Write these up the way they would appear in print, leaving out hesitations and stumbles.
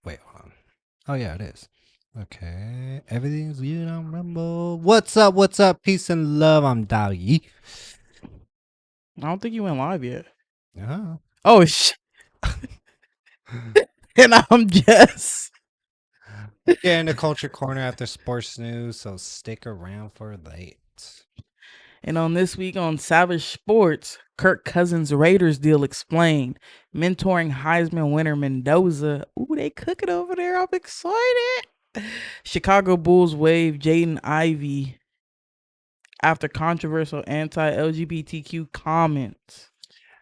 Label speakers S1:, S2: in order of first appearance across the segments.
S1: Wait, hold on. Oh yeah, it is. Okay, everything's you don't remember. What's up? What's up? Peace and love. I'm Dali.
S2: I don't think you went live yet.
S1: Uh-huh.
S2: Oh shit! And I'm Jess.
S1: Yeah, in the culture corner after sports news, so stick around for that.
S2: And on this week on Savage Sports, KirkCousins Raiders deal explained. Mentoring Heisman winner Mendoza. Ooh, they cooking over there. I'm excited. Chicago Bulls waive Jaden Ivey after controversial anti-LGBTQ comments.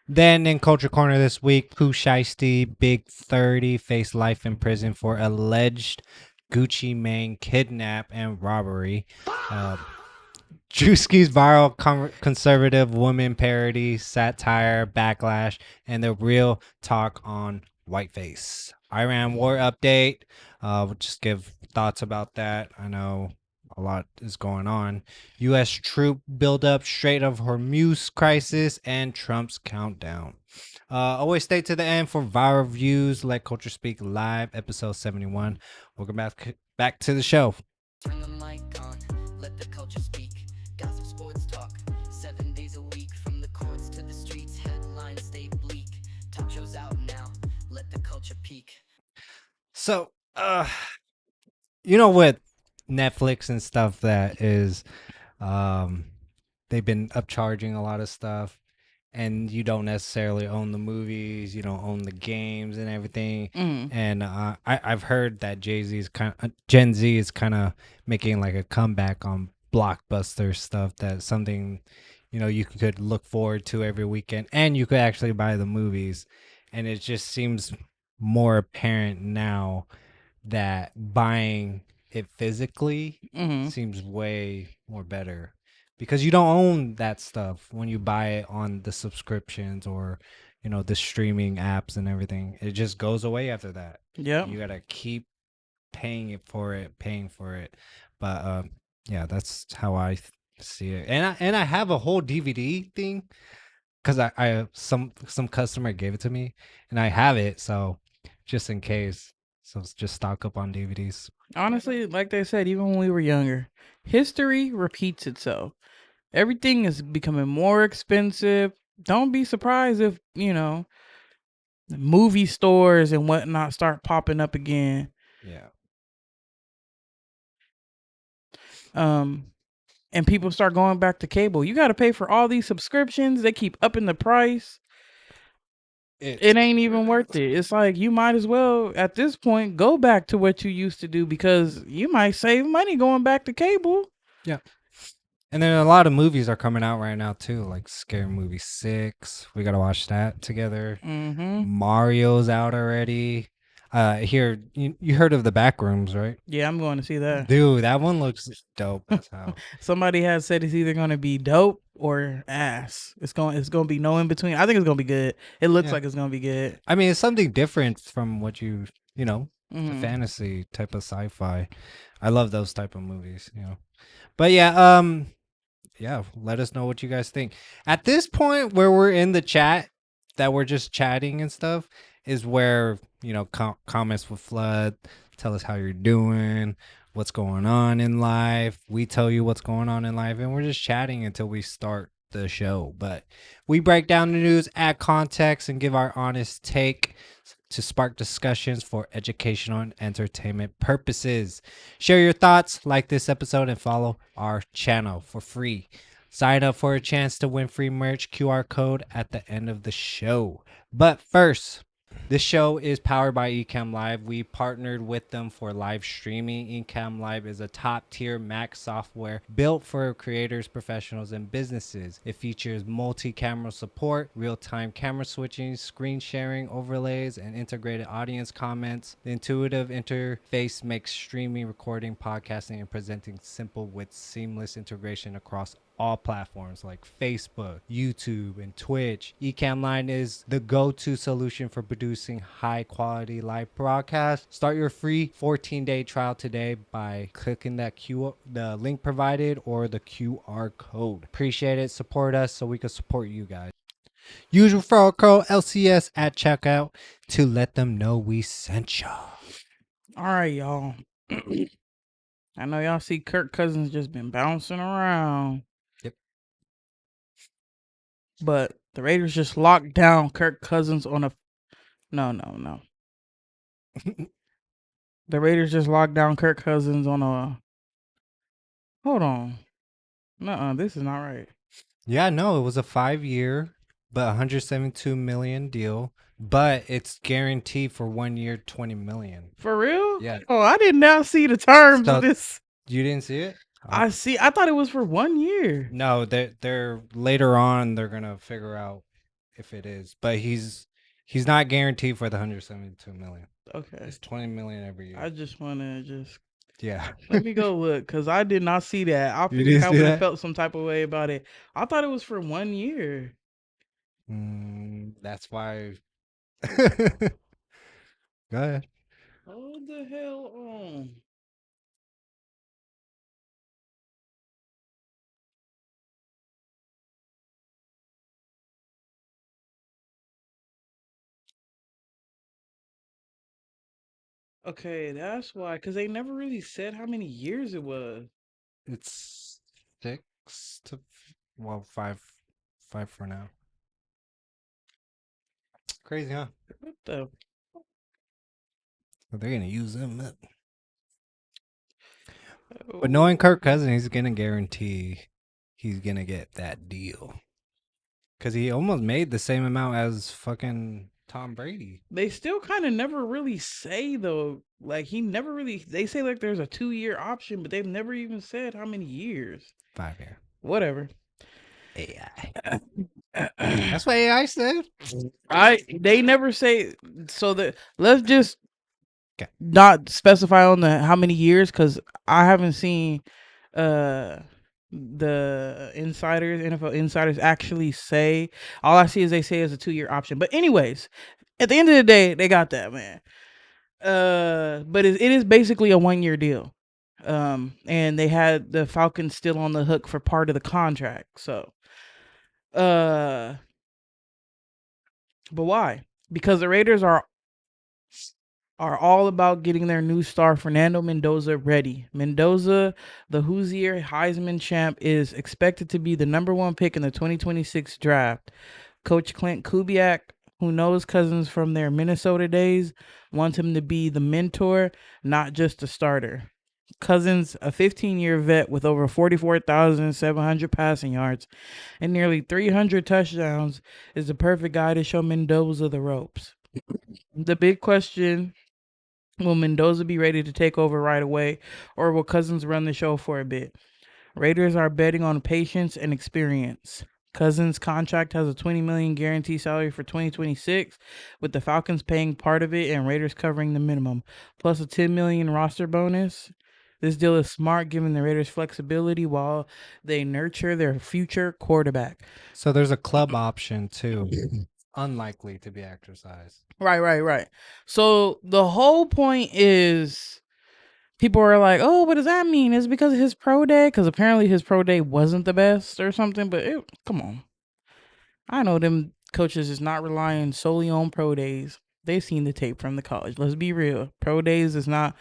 S1: Then in culture corner this week, PoohShiesty, Big 30, face life in prison for alleged Gucci Mane kidnap and robbery. Druski's viral conservative woman parody, Satire, Backlash, and the real talk on Whiteface. Iran war update. We'll just give thoughts about that. I know a lot is going on. U.S. troop buildup, Strait of Hormuz crisis, and Trump's countdown. Always stay to the end for viral views. Let Culture Speak Live, episode 71. Welcome back to the show.
S3: Turn the mic on, let the culture speak. Gossip, sports talk, 7 days a week. From the courts to the streets, headlines stay bleak. Talk shows out now, let the culture peak.
S1: So, you know, with Netflix and stuff that is, they've been upcharging a lot of stuff, and you don't necessarily own the movies, you don't own the games and everything. And I've heard that Gen Z is kind of making like a comeback on blockbuster stuff. That's something, you know, you could look forward to every weekend, and you could actually buy the movies. And it just seems more apparent now that buying it physically seems way more better, because you don't own that stuff when you buy it on the subscriptions or, you know, the streaming apps and everything. It just goes away after that.
S2: Yep.
S1: You gotta keep paying for it. But yeah, that's how I see it. And I have a whole DVD thing, because I some customer gave it to me, and I have it, so just in case. So just stock up on DVDs.
S2: Honestly, like they said, even when we were younger, history repeats itself. Everything is becoming more expensive. Don't be surprised if, you know, movie stores and whatnot start popping up again.
S1: Yeah.
S2: And people start going back to cable. You got to pay for all these subscriptions. They keep upping the price. It ain't even worth it. It's like you might as well, at this point, go back to what you used to do, because you might save money going back to cable.
S1: Yeah. And then a lot of movies are coming out right now too, like Scary Movie 6. We gotta watch that together. Mario's out already. Here, you heard of the Backrooms, right?
S2: Yeah, I'm going to see that.
S1: Dude, that one looks dope as hell.
S2: Somebody has said it's either going to be dope or ass. It's going to be no in between. I think it's going to be good. It looks like it's going to be good.
S1: I mean, it's something different from what you know, the fantasy type of sci-fi. I love those type of movies, you know. But yeah, yeah, let us know what you guys think. At this point where we're in the chat, that we're just chatting and stuff, is where, you know, comments will flood. Tell us how you're doing, what's going on in life. We tell you what's going on in life, and we're just chatting until we start the show. But we break down the news, add context, and give our honest take to spark discussions for educational and entertainment purposes. Share your thoughts, like this episode, and follow our channel for free. Sign up for a chance to win free merch, QR code at the end of the show. But first, this show is powered by Ecamm Live. We partnered with them for live streaming. Ecamm Live is a top-tier Mac software built for creators, professionals, and businesses. It features multi-camera support, real-time camera switching, screen sharing, overlays, and integrated audience comments. The intuitive interface makes streaming, recording, podcasting, and presenting simple with seamless integration across all platforms like Facebook, YouTube, and Twitch. Ecamm Live is the go-to solution for producing high-quality live broadcasts. Start your free 14-day trial today by clicking the link provided or the QR code. Appreciate it. Support us so we can support you guys. Use referral code LCS at checkout to let them know we sent y'all.
S2: All right, y'all. I know y'all see Kirk Cousins just been bouncing around.
S1: Yep.
S2: But the Raiders just locked down Kirk Cousins on a. No. The Raiders just locked down Kirk Cousins on a. Hold on. Nuh-uh, this is not right.
S1: Yeah, no, it was a 5-year, but 172 million deal, but it's guaranteed for 1 year, 20 million.
S2: For real?
S1: Yeah.
S2: Oh, I did not see the terms
S1: So-
S2: of this.
S1: You didn't see it?
S2: I thought it was for 1 year.
S1: No, they're later on they're gonna figure out if it is, but he's not guaranteed for the 172 million.
S2: Okay.
S1: It's 20 million every year.
S2: I just want to
S1: Yeah.
S2: let me go look because I did not see that. I
S1: You didn't
S2: think I
S1: see
S2: would have
S1: that?
S2: felt some type of way about it. I thought it was for 1 year.
S1: That's why. Go ahead.
S2: Hold the hell on. Okay, that's why. Because they never really said how many years it was.
S1: It's 6 to 5 for now. Crazy, huh?
S2: What the?
S1: But they're gonna use him. But knowing Kirk Cousins, he's gonna guarantee he's gonna get that deal. Cause he almost made the same amount as fucking Tom Brady.
S2: They still kind of never really say though. Like he never really. They say like there's a 2-year option, but they've never even said how many years.
S1: 5 year.
S2: Whatever.
S1: AI. That's what AI said.
S2: They never say so that let's just
S1: Okay.
S2: not specify on the how many years because I haven't seen the insiders, NFL insiders actually say. All I see is they say it's a 2-year option. But anyways, at the end of the day, they got that, man. But it is basically a 1-year deal. And they had the Falcons still on the hook for part of the contract. So but why? Because the Raiders are all about getting their new star Fernando Mendoza ready. Mendoza, the Hoosier Heisman champ, is expected to be the #1 pick in the 2026 draft. Coach Clint Kubiak, who knows Cousins from their Minnesota days, wants him to be the mentor, not just a starter. Cousins, a 15-year vet with over 44,700 passing yards and nearly 300 touchdowns, is the perfect guy to show Mendoza the ropes. The big question: will Mendoza be ready to take over right away, or will Cousins run the show for a bit? Raiders are betting on patience and experience. Cousins' contract has a $20 million guarantee salary for 2026, with the Falcons paying part of it and Raiders covering the minimum, plus a $10 million roster bonus. This deal is smart, given the Raiders' flexibility while they nurture their future quarterback.
S1: So there's a club option too. Unlikely to be exercised.
S2: Right. So the whole point is people are like, oh, what does that mean? Is it because of his pro day? Because apparently his pro day wasn't the best or something. But come on. I know them coaches is not relying solely on pro days. They've seen the tape from the college. Let's be real. Pro days is not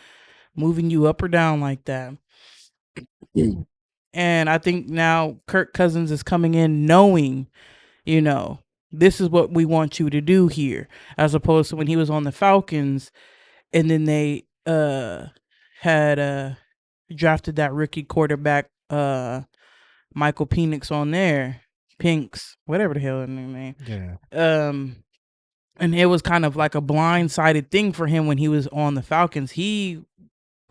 S2: moving you up or down like that. And I think now Kirk Cousins is coming in knowing, this is what we want you to do here, as opposed to when he was on the Falcons and then they had drafted that rookie quarterback Michael Penix on there. Pinks, whatever the hell his name.
S1: Yeah.
S2: And it was kind of like a blindsided thing for him when he was on the Falcons. He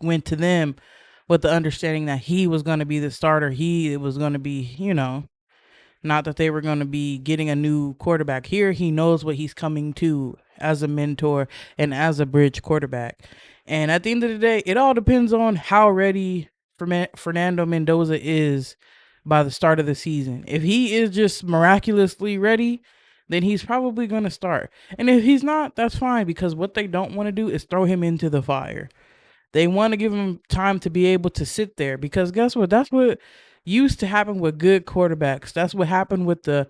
S2: went to them with the understanding that he was going to be the starter. It was going to be, not that they were going to be getting a new quarterback. Here, he knows what he's coming to as a mentor and as a bridge quarterback. And at the end of the day, it all depends on how ready Fernando Mendoza is by the start of the season. If he is just miraculously ready, then he's probably going to start. And if he's not, that's fine, because what they don't want to do is throw him into the fire. They want to give him time to be able to sit there, because guess what? That's what used to happen with good quarterbacks. That's what happened with the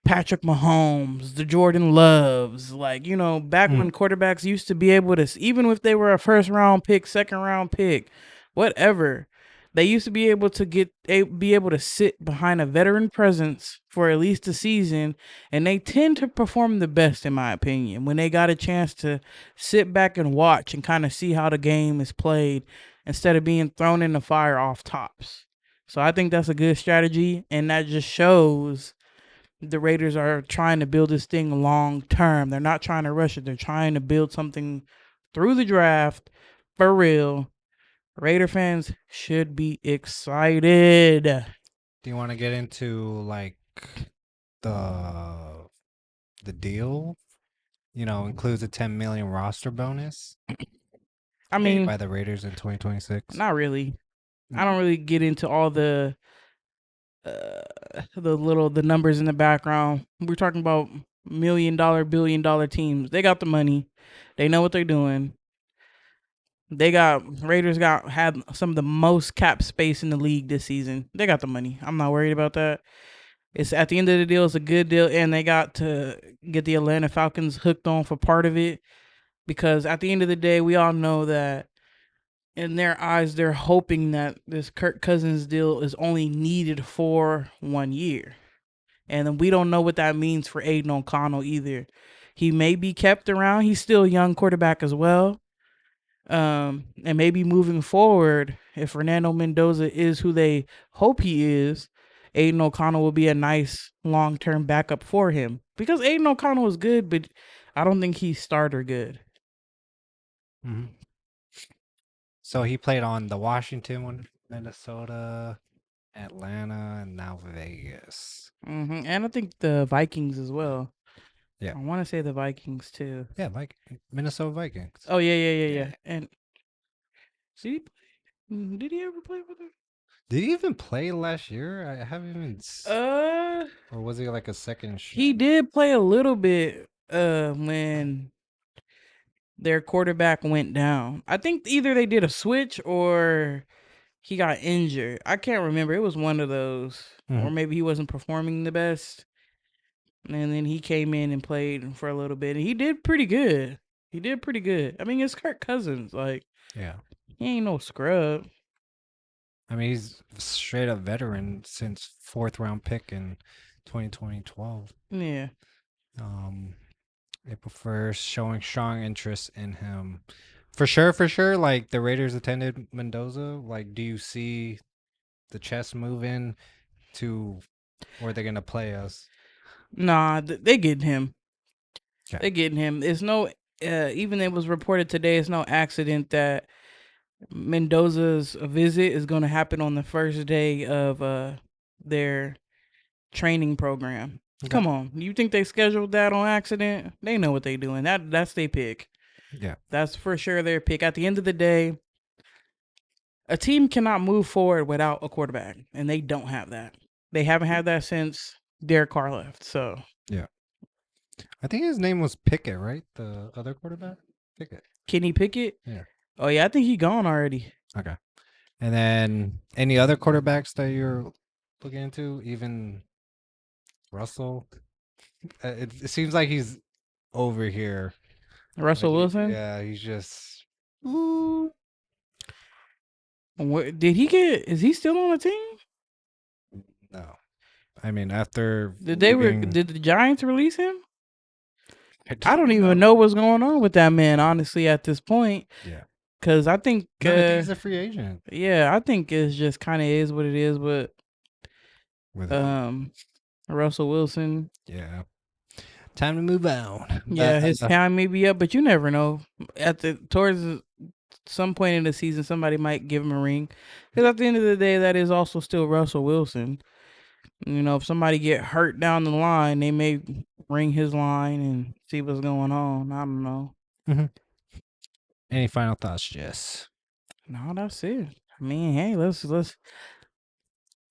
S2: Patrick Mahomes, the Jordan Loves, like, back when quarterbacks used to be able to, even if they were a first round pick, second round pick, whatever, they used to be able to be able to sit behind a veteran presence for at least a season, and they tend to perform the best, in my opinion, when they got a chance to sit back and watch and kind of see how the game is played instead of being thrown in the fire off tops. So I think that's a good strategy, and that just shows the Raiders are trying to build this thing long term. They're not trying to rush it. They're trying to build something through the draft for real. Raider fans should be excited.
S1: Do you want to get into like the deal? Includes a 10 million roster bonus.
S2: I mean,
S1: by the Raiders in 2026.
S2: Not really. I don't really get into all the numbers in the background. We're talking about $1 million, $1 billion teams. They got the money. They know what they're doing. Raiders had some of the most cap space in the league this season. They got the money. I'm not worried about that. It's at the end of the deal, it's a good deal, and they got to get the Atlanta Falcons hooked on for part of it, because at the end of the day, we all know that in their eyes, they're hoping that this KirkCousins deal is only needed for 1 year. And we don't know what that means for Aiden O'Connell either. He may be kept around. He's still a young quarterback as well. And maybe moving forward, if Fernando Mendoza is who they hope he is, Aiden O'Connell will be a nice long-term backup for him. Because Aiden O'Connell is good, but I don't think he's starter good.
S1: Mm-hmm. So he played on the Washington one, Minnesota, Atlanta, and now Vegas.
S2: Mm-hmm. And I think the Vikings as well.
S1: Yeah.
S2: I want to say the Vikings too.
S1: Yeah, like Minnesota Vikings.
S2: Oh, yeah. And did he ever play with them?
S1: Did he even play last year? I haven't even. Or was he like a second?
S2: He did play a little bit when their quarterback went down. I think either they did a switch or he got injured. I can't remember. It was one of those. Or maybe he wasn't performing the best. And then he came in and played for a little bit. And he did pretty good. I mean, it's KirkCousins. Like,
S1: yeah,
S2: he ain't no scrub.
S1: I mean, he's straight up veteran since 4th round pick in 2012.
S2: Yeah.
S1: April 1st, showing strong interest in him. For sure. Like, the Raiders attended Mendoza. Like, do you see the chess moving to where they're going to play us?
S2: Nah, they getting him.
S1: Okay.
S2: They getting him. It's no, even it was reported today, it's no accident that Mendoza's visit is going to happen on the first day of their training program. Okay. Come on. You think they scheduled that on accident? They know what they're doing. That's their pick.
S1: Yeah. That's
S2: for sure their pick. At the end of the day, a team cannot move forward without a quarterback, and they don't have that. They haven't had that since Derek Carr left. So
S1: yeah. I think his name was Pickett, right? The other quarterback? Pickett.
S2: Kenny Pickett?
S1: Yeah.
S2: Oh, yeah. I think he gone already.
S1: Okay. And then any other quarterbacks that you're looking into? Even Russell? It seems like he's over here.
S2: Russell Wilson?
S1: Yeah, he's just...
S2: Ooh. Did he get... Is he still on the team?
S1: No. I mean, after...
S2: Did the Giants release him? I don't even know what's going on with that man, honestly, at this point.
S1: Yeah.
S2: Because I think...
S1: he's a free agent.
S2: Yeah, I think it's just kind of is what it is with Russell Wilson.
S1: Yeah. Time to move on.
S2: Yeah, his time may be up, but you never know. Towards some point in the season, somebody might give him a ring. Because at the end of the day, that is also still Russell Wilson. If somebody get hurt down the line, they may ring his line and see what's going on. I don't know.
S1: Mm-hmm. Any final thoughts, Jess?
S2: No, that's it. I mean, hey, let's.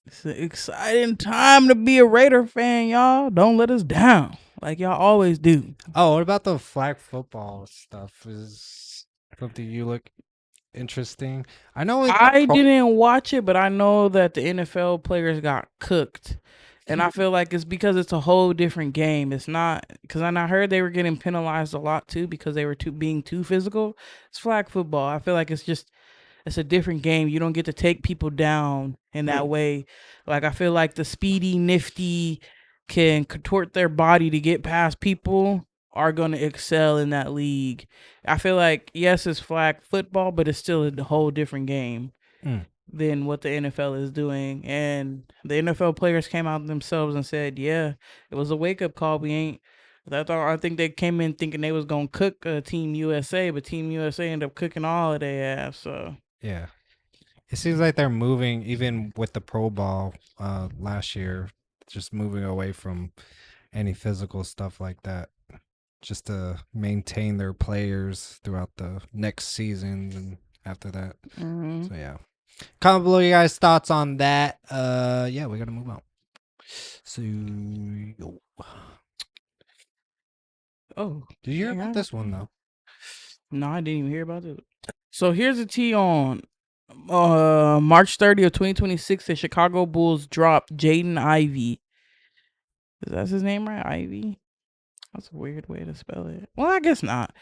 S2: It's an exciting time to be a Raider fan, y'all. Don't let us down like y'all always do.
S1: Oh, what about the flag football stuff? Is something you look interesting? I know
S2: I didn't watch it, but I know that the NFL players got cooked And I feel like it's because it's a whole different game. It's not because I heard they were getting penalized a lot too because they were being too physical. It's flag football. I feel like it's a different game. You don't get to take people down in that way. Like I feel like the speedy, nifty can contort their body to get past people are going to excel in that league. I feel like yes, it's flag football, but it's still a whole different game than what the NFL is doing. And the NFL players came out themselves and said, "Yeah, it was a wake up call. We ain't." I think they came in thinking they was gonna cook Team USA, but Team USA ended up cooking all of their ass. So
S1: Yeah. It seems like they're moving, even with the Pro Bowl last year, just moving away from any physical stuff like that, just to maintain their players throughout the next seasons and after that. So yeah, comment below your guys' thoughts on that. Yeah, we gotta move on. So, did you hear about this one though?
S2: No, I didn't even hear about it. So here's a tea on March 30th, 2026. The Chicago Bulls dropped Jaden Ivey. Is that his name right? Ivey? That's a weird way to spell it. Well, I guess not.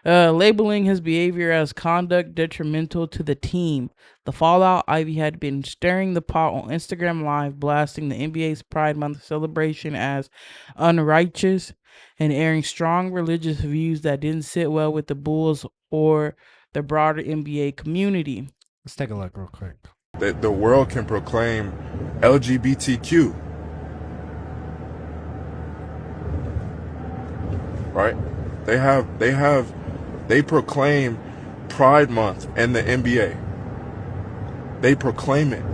S2: Labeling his behavior as conduct detrimental to the team. The fallout, Ivey had been stirring the pot on Instagram Live, blasting the NBA's Pride Month celebration as unrighteous and airing strong religious views that didn't sit well with the Bulls or the broader NBA community.
S1: Let's take a look real quick.
S4: That the world can proclaim LGBTQ. Right? They proclaim Pride Month and the NBA. They proclaim it.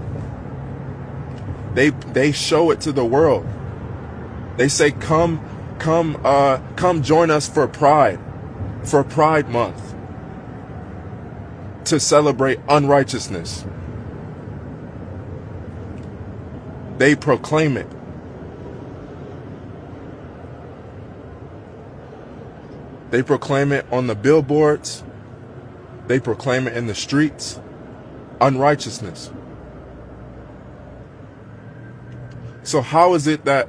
S4: They show it to the world. They say, come join us for Pride Month, to celebrate unrighteousness. They proclaim it. They proclaim it on the billboards. They proclaim it in the streets. Unrighteousness. So how is it that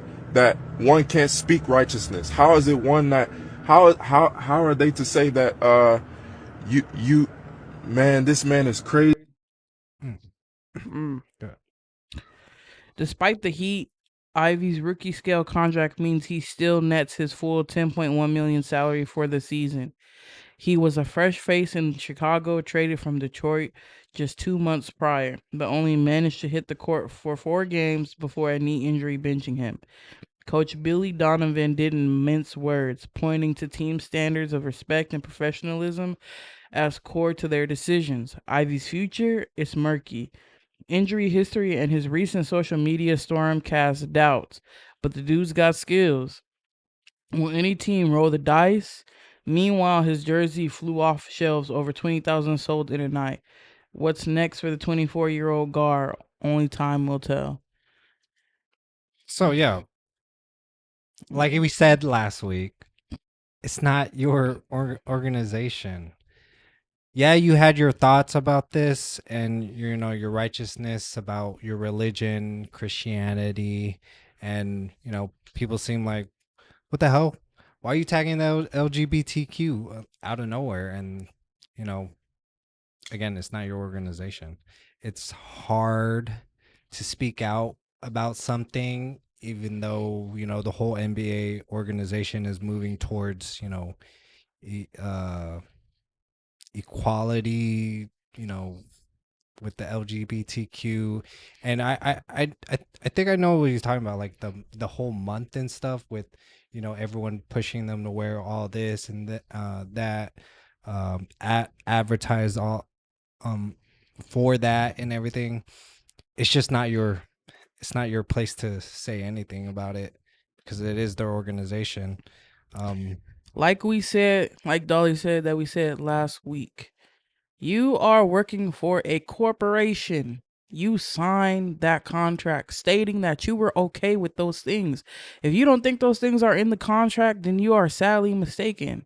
S4: one can't speak righteousness? How is it one that how are they to say that you man, this man is crazy?
S2: Despite the heat, Ivey's rookie scale contract means he still nets his full $10.1 million salary for the season. He was a fresh face in Chicago, traded from Detroit just 2 months prior, but only managed to hit the court for 4 games before a knee injury benching him. Coach Billy Donovan didn't mince words, pointing to team standards of respect and professionalism as core to their decisions. Ivey's future is murky. Injury history and his recent social media storm cast doubts, but the dude's got skills. Will any team roll the dice? Meanwhile, his jersey flew off shelves, over 20,000 sold in a night. What's next for the 24-year-old guard? Only time will tell.
S1: So yeah, like we said last week, it's not your organization. Yeah, you had your thoughts about this and your righteousness about your religion, Christianity, and people seem like, what the hell? Why are you tagging the LGBTQ out of nowhere? And again, it's not your organization. It's hard to speak out about something, even though the whole NBA organization is moving towards equality, with the LGBTQ. And I think I know what he's talking about, like the whole month and stuff, with everyone pushing them to wear all this and that, advertise all for that and everything. It's just not your place to say anything about it, because it is their organization.
S2: Like we said, like Dolly said that we said last week, you are working for a corporation. You signed that contract stating that you were okay with those things. If you don't think those things are in the contract, then you are sadly mistaken.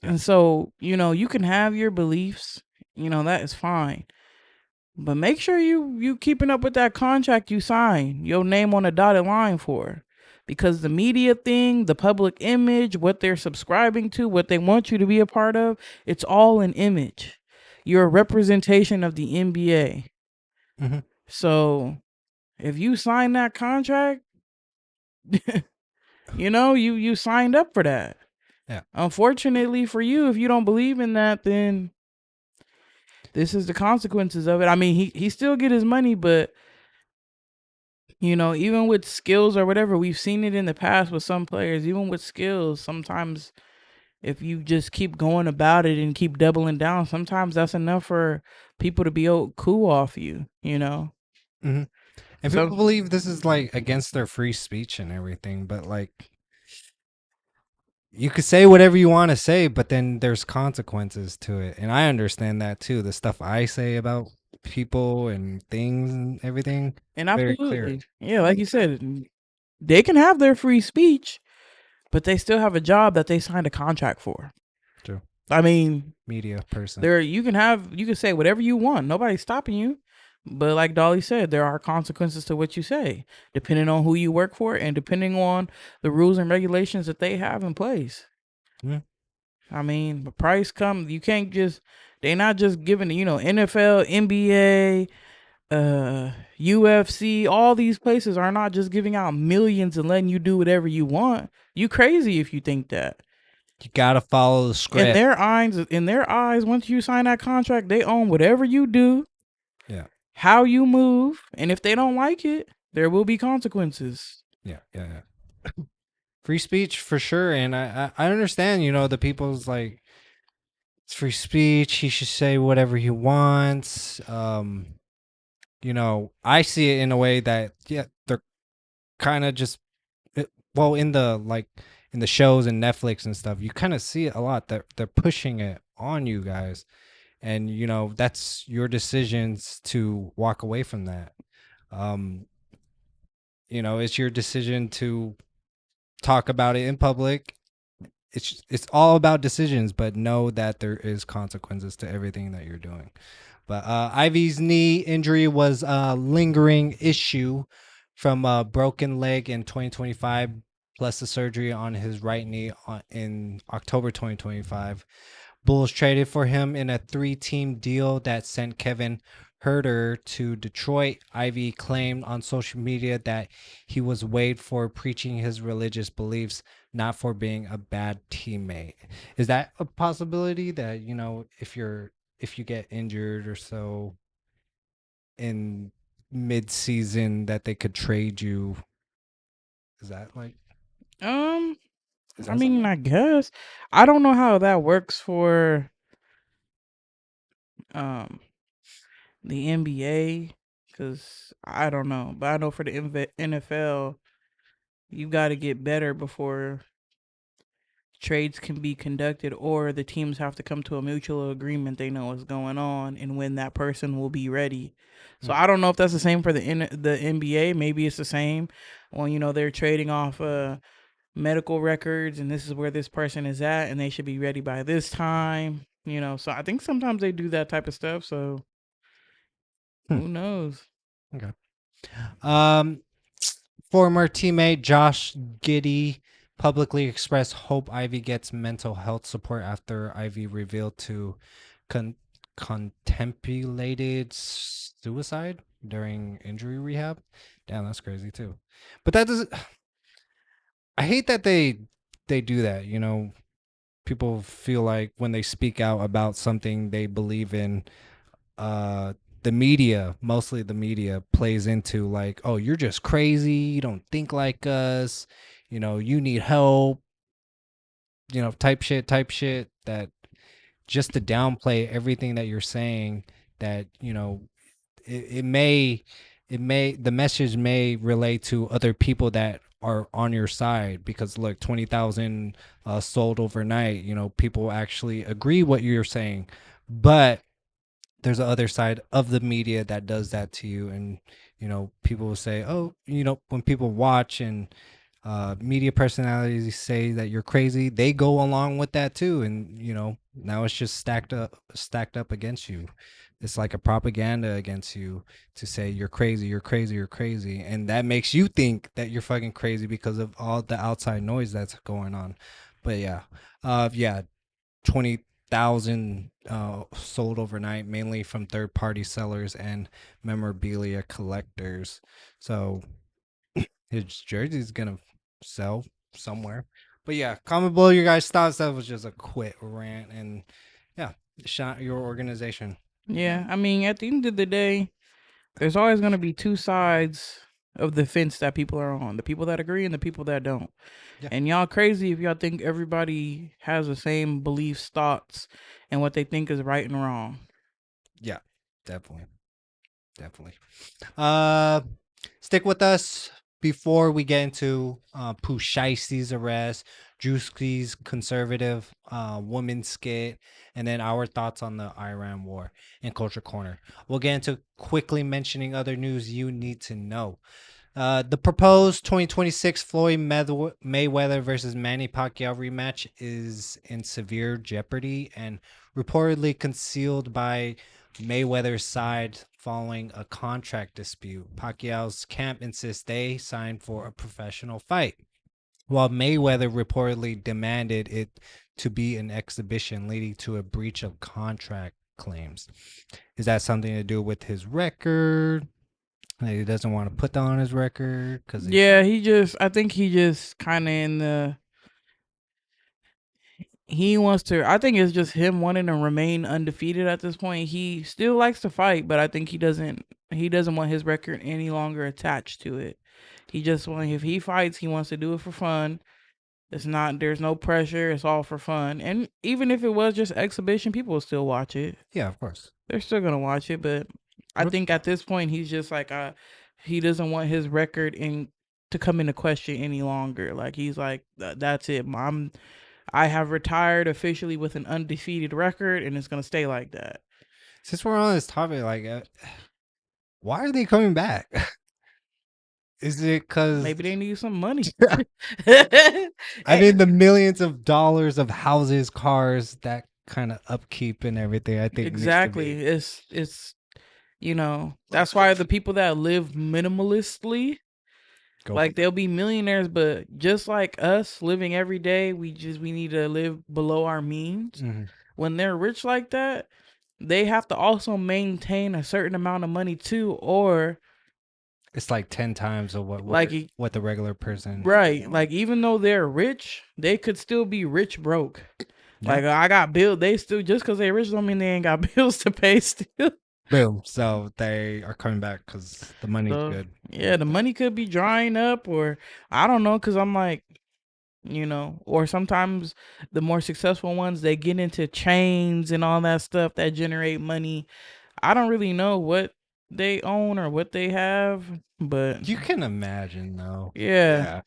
S2: And so, you can have your beliefs, that is fine. But make sure you keeping up with that contract you sign, your name on a dotted line for. Because the media thing, the public image, what they're subscribing to, what they want you to be a part of, it's all an image. You're a representation of the NBA.
S1: Mm-hmm.
S2: So if you sign that contract, you signed up for that.
S1: Yeah.
S2: Unfortunately for you, if you don't believe in that, then this is the consequences of it. I mean, he still get his money, but even with skills or whatever, we've seen it in the past with some players. Even with skills, sometimes if you just keep going about it and keep doubling down, sometimes that's enough for people to be cool off you.
S1: Mm-hmm. And people believe this is like against their free speech and everything, but like you could say whatever you want to say, but then there's consequences to it. And I understand that too. The stuff I say about people and things and everything.
S2: And
S1: very
S2: absolutely.
S1: clear.
S2: Yeah, like you said, they can have their free speech, but they still have a job that they signed a contract for.
S1: True.
S2: I mean,
S1: media person.
S2: You can say whatever you want. Nobody's stopping you. But like Dolly said, there are consequences to what you say, depending on who you work for and depending on the rules and regulations that they have in place.
S1: Yeah.
S2: I mean, the price comes. You can't just. They're not just giving NFL, NBA, UFC. All these places are not just giving out millions and letting you do whatever you want. You crazy if you think that.
S1: You gotta follow the script.
S2: In their eyes, once you sign that contract, they own whatever you do.
S1: Yeah.
S2: How you move, and if they don't like it, there will be consequences.
S1: Yeah. Free speech for sure, and I understand. The people's like, it's free speech. He should say whatever he wants. I see it in a way that they're kind of just in the shows and Netflix and stuff. You kind of see it a lot that they're pushing it on you guys. And that's your decisions to walk away from that. It's your decision to talk about it in public. It's all about decisions, but know that there is consequences to everything that you're doing. But Ivey's knee injury was a lingering issue from a broken leg in 2025, plus the surgery on his right knee in October 2025. Bulls traded for him in a 3-team deal that sent Kevin Herter to Detroit. Ivey claimed on social media that he was waived for preaching his religious beliefs, not for being a bad teammate. Is that a possibility that, if you get injured or so in mid-season that they could trade you? Is that like
S2: I guess. I don't know how that works for the NBA, because I don't know. But I know for the NFL, you got to get better before trades can be conducted, or the teams have to come to a mutual agreement. They know what's going on and when that person will be ready. So I don't know if that's the same for the NBA. Maybe it's the same when they're trading off medical records and this is where this person is at and they should be ready by this time. So I think sometimes they do that type of stuff. So who knows?
S1: Okay. Former teammate Josh Giddey publicly expressed hope Ivey gets mental health support after Ivey revealed to contemplated suicide during injury rehab. Damn, that's crazy too. But that doesn't. I hate that they do that. People feel like when they speak out about something they believe in, the media, mostly the media, plays into like, oh, you're just crazy, you don't think like us, you need help, type shit, that just to downplay everything that you're saying, that the message may relate to other people that are on your side, because look, 20,000 sold overnight, people actually agree what you're saying. But there's the other side of the media that does that to you, and people will say, oh, when people watch and media personalities say that you're crazy, they go along with that too, and now it's just stacked up against you. It's like a propaganda against you to say you're crazy, you're crazy, you're crazy, and that makes you think that you're fucking crazy because of all the outside noise that's going on. But yeah, 20,000 sold overnight, mainly from third-party sellers and memorabilia collectors. So his jersey's gonna sell somewhere. But yeah, comment below your guys' thoughts. That was just a quick rant, and yeah, shout your organization.
S2: Yeah, I mean, at the end of the day, there's always going to be two sides of the fence that people are on: the people that agree and the people that don't.
S1: Yeah.
S2: And y'all crazy if y'all think everybody has the same beliefs, thoughts, and what they think is right and wrong.
S1: Yeah, definitely. Stick with us before we get into PoohShiesty's arrest, Druski's conservative woman skit, and then our thoughts on the Iran war and Culture Corner. We'll get into quickly mentioning other news you need to know. The proposed 2026 Floyd Mayweather versus Manny Pacquiao rematch is in severe jeopardy and reportedly concealed by Mayweather's side following a contract dispute. Pacquiao's camp insists they signed for a professional fight, while Mayweather reportedly demanded it to be an exhibition, leading to a breach of contract claims. Is that something to do with his record? He doesn't want to put that on his record because
S2: Yeah, I think he just kind of in the. He wants to. I think it's just him wanting to remain undefeated at this point. He still likes to fight, but I think he doesn't. He doesn't want his record any longer attached to it. He just if he fights, he wants to do it for fun. It's not. There's no pressure. It's all for fun. And even if it was just exhibition, people will still watch it.
S1: Yeah, of course.
S2: They're still gonna watch it, but I think at this point he's just like he doesn't want his record to come into question any longer. Like he's like that's it. I have retired officially with an undefeated record, and it's gonna stay like that.
S1: Since we're on this topic, like, why are they coming back? Is it because
S2: Maybe they need some money?
S1: I mean, the millions of dollars of houses, cars, that kind of upkeep and everything, I think
S2: exactly. It's that's why the people that live minimalistly, like they'll be millionaires, but just like us living every day, we need to live below our means.
S1: Mm-hmm.
S2: When they're rich like that, they have to also maintain a certain amount of money too, or
S1: it's like 10 times of what the regular person.
S2: Right. Like even though they're rich, they could still be rich broke.
S1: Yeah.
S2: Like I got bills. They still, just because they're rich don't mean they ain't got bills to pay still.
S1: Boom. So they are coming back because the money's good.
S2: Yeah, the money could be drying up, or I don't know, because I'm like, or sometimes the more successful ones, they get into chains and all that stuff that generate money. I don't really know what they own or what they have, but
S1: you can imagine though.
S2: Yeah.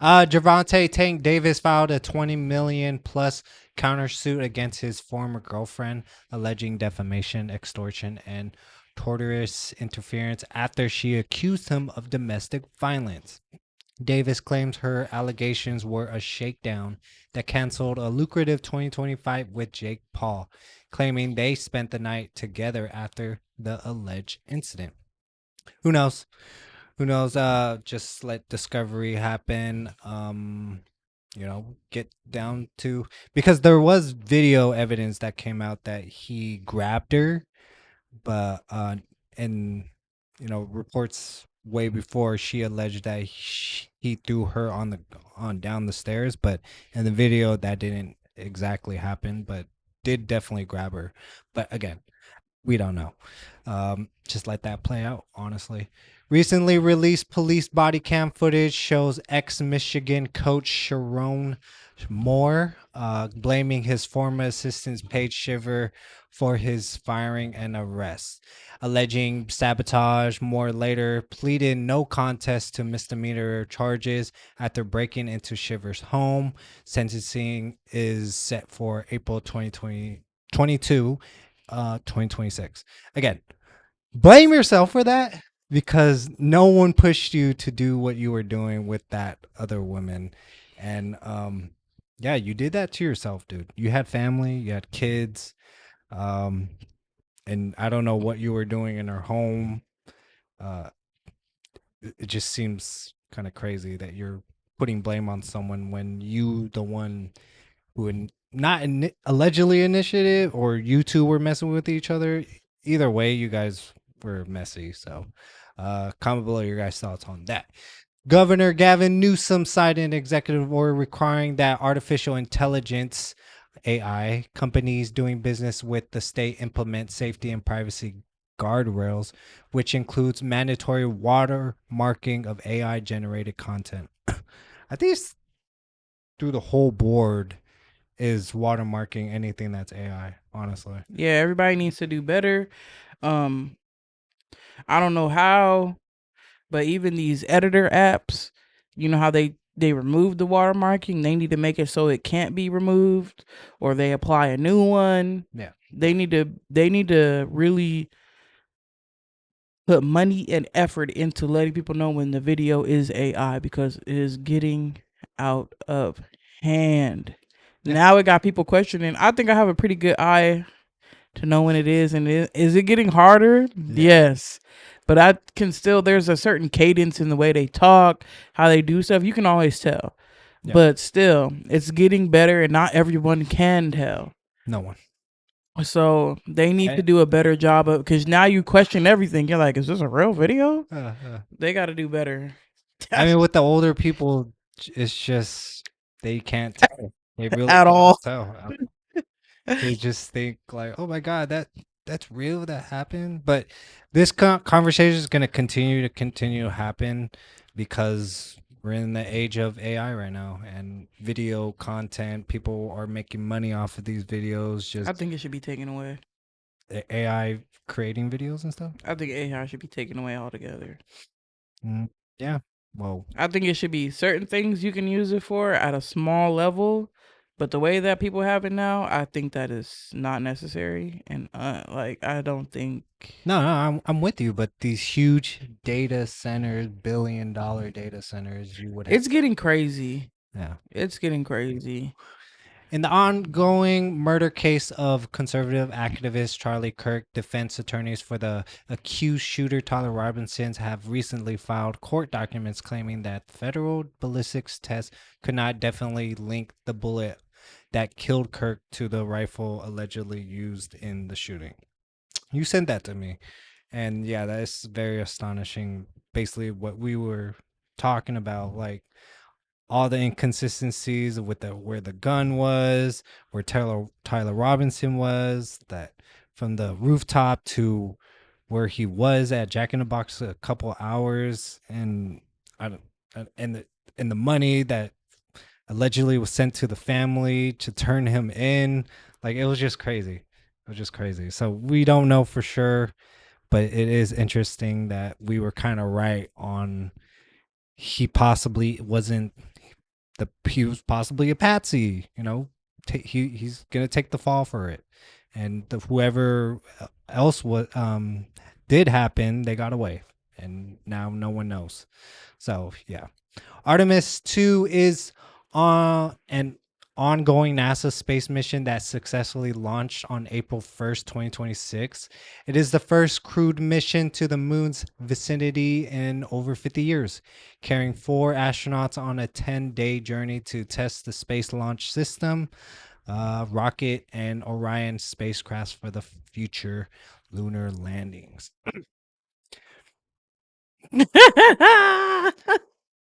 S1: Gervonta Tank Davis filed a $20 million plus countersuit against his former girlfriend, alleging defamation, extortion, and tortious interference after she accused him of domestic violence. Davis claims her allegations were a shakedown that canceled a lucrative 2020 fight with Jake Paul, claiming they spent the night together after the alleged incident. Who knows? Just let discovery happen. Get down to, because there was video evidence that came out that he grabbed her, but and reports way before she alleged that he threw her on down the stairs, but in the video that didn't exactly happen, but did definitely grab her. But again, we don't know. Just let that play out, honestly. Recently released police body cam footage shows ex-Michigan coach Sharon Moore blaming his former assistant Paige Shiver for his firing and arrest, alleging sabotage. Moore later pleaded no contest to misdemeanor charges after breaking into Shiver's home. Sentencing is set for April 2026. Again, blame yourself for that. because no one pushed you to do what you were doing with that other woman. And yeah, you did that to yourself, dude. You had family, you had kids, um and I don't know what you were doing in her home. uh it just seems kind of crazy that you're putting blame on someone when you the one who allegedly initiated, or you two were messing with each other. Either way, you guys were messy. So comment below your guys' thoughts on that. Governor Gavin Newsom signed an executive order requiring that artificial intelligence AI companies doing business with the state implement safety and privacy guardrails, which includes mandatory watermarking of AI generated content. I think it's through the whole board is watermarking anything that's AI, honestly.
S2: Yeah, everybody needs to do better. I don't know how, but even these editor apps, you know how they remove the watermarking, they need to make it so it can't be removed, or they apply a new one.
S1: Yeah.
S2: They need to really put money and effort into letting people know when the video is AI, because it is getting out of hand.
S1: Yeah.
S2: Now it got people questioning. I think I have a pretty good eye to know when it is, and is it getting harder? Yes, but I can still, there's a certain cadence in the way they talk, how they do stuff. You can always tell, but still, it's getting better, and not everyone can tell.
S1: No one.
S2: So they need to do a better job of, because now you question everything. You're like, is this a real video? They got to do better.
S1: I mean, with the older people, it's just they can't tell. They really
S2: At all.
S1: tell. They just think like, "Oh my god, that's real. That happened." But this conversation is going to continue to happen because we're in the age of AI right now, and video content. People are making money off of these videos. Just
S2: I think it should be taken away.
S1: AI creating videos and stuff.
S2: I think AI should be taken away altogether.
S1: Yeah. Well,
S2: I think it should be certain things you can use it for at a small level, but the way that people have it now, I think that is not necessary. And I don't think.
S1: No, I'm with you. But these huge data centers, billion-dollar data centers, you would.
S2: It's getting crazy.
S1: Yeah,
S2: it's getting crazy.
S1: In the ongoing murder case of conservative activist Charlie Kirk, defense attorneys for the accused shooter Tyler Robinson have recently filed court documents claiming that federal ballistics tests could not definitely link the bullet that killed Kirk to the rifle allegedly used in the shooting. You sent that to me, and yeah, that is very astonishing. Basically, what we were talking about, like all the inconsistencies with where the gun was, where Tyler Robinson was, that from the rooftop to where he was at Jack in the Box a couple hours, and the money that allegedly was sent to the family to turn him in. Like, it was just crazy. It was just crazy. So we don't know for sure, but it is interesting that we were kind of right on. He possibly wasn't he was possibly a patsy, you know. He's gonna take the fall for it, and whoever else was did happen, they got away, and now no one knows. So yeah, Artemis 2 is an ongoing NASA space mission that successfully launched on April 1st, 2026. It is the first crewed mission to the moon's vicinity in over 50 years, carrying 4 astronauts on a 10-day journey to test the Space Launch System, rocket, and Orion spacecrafts for the future lunar landings.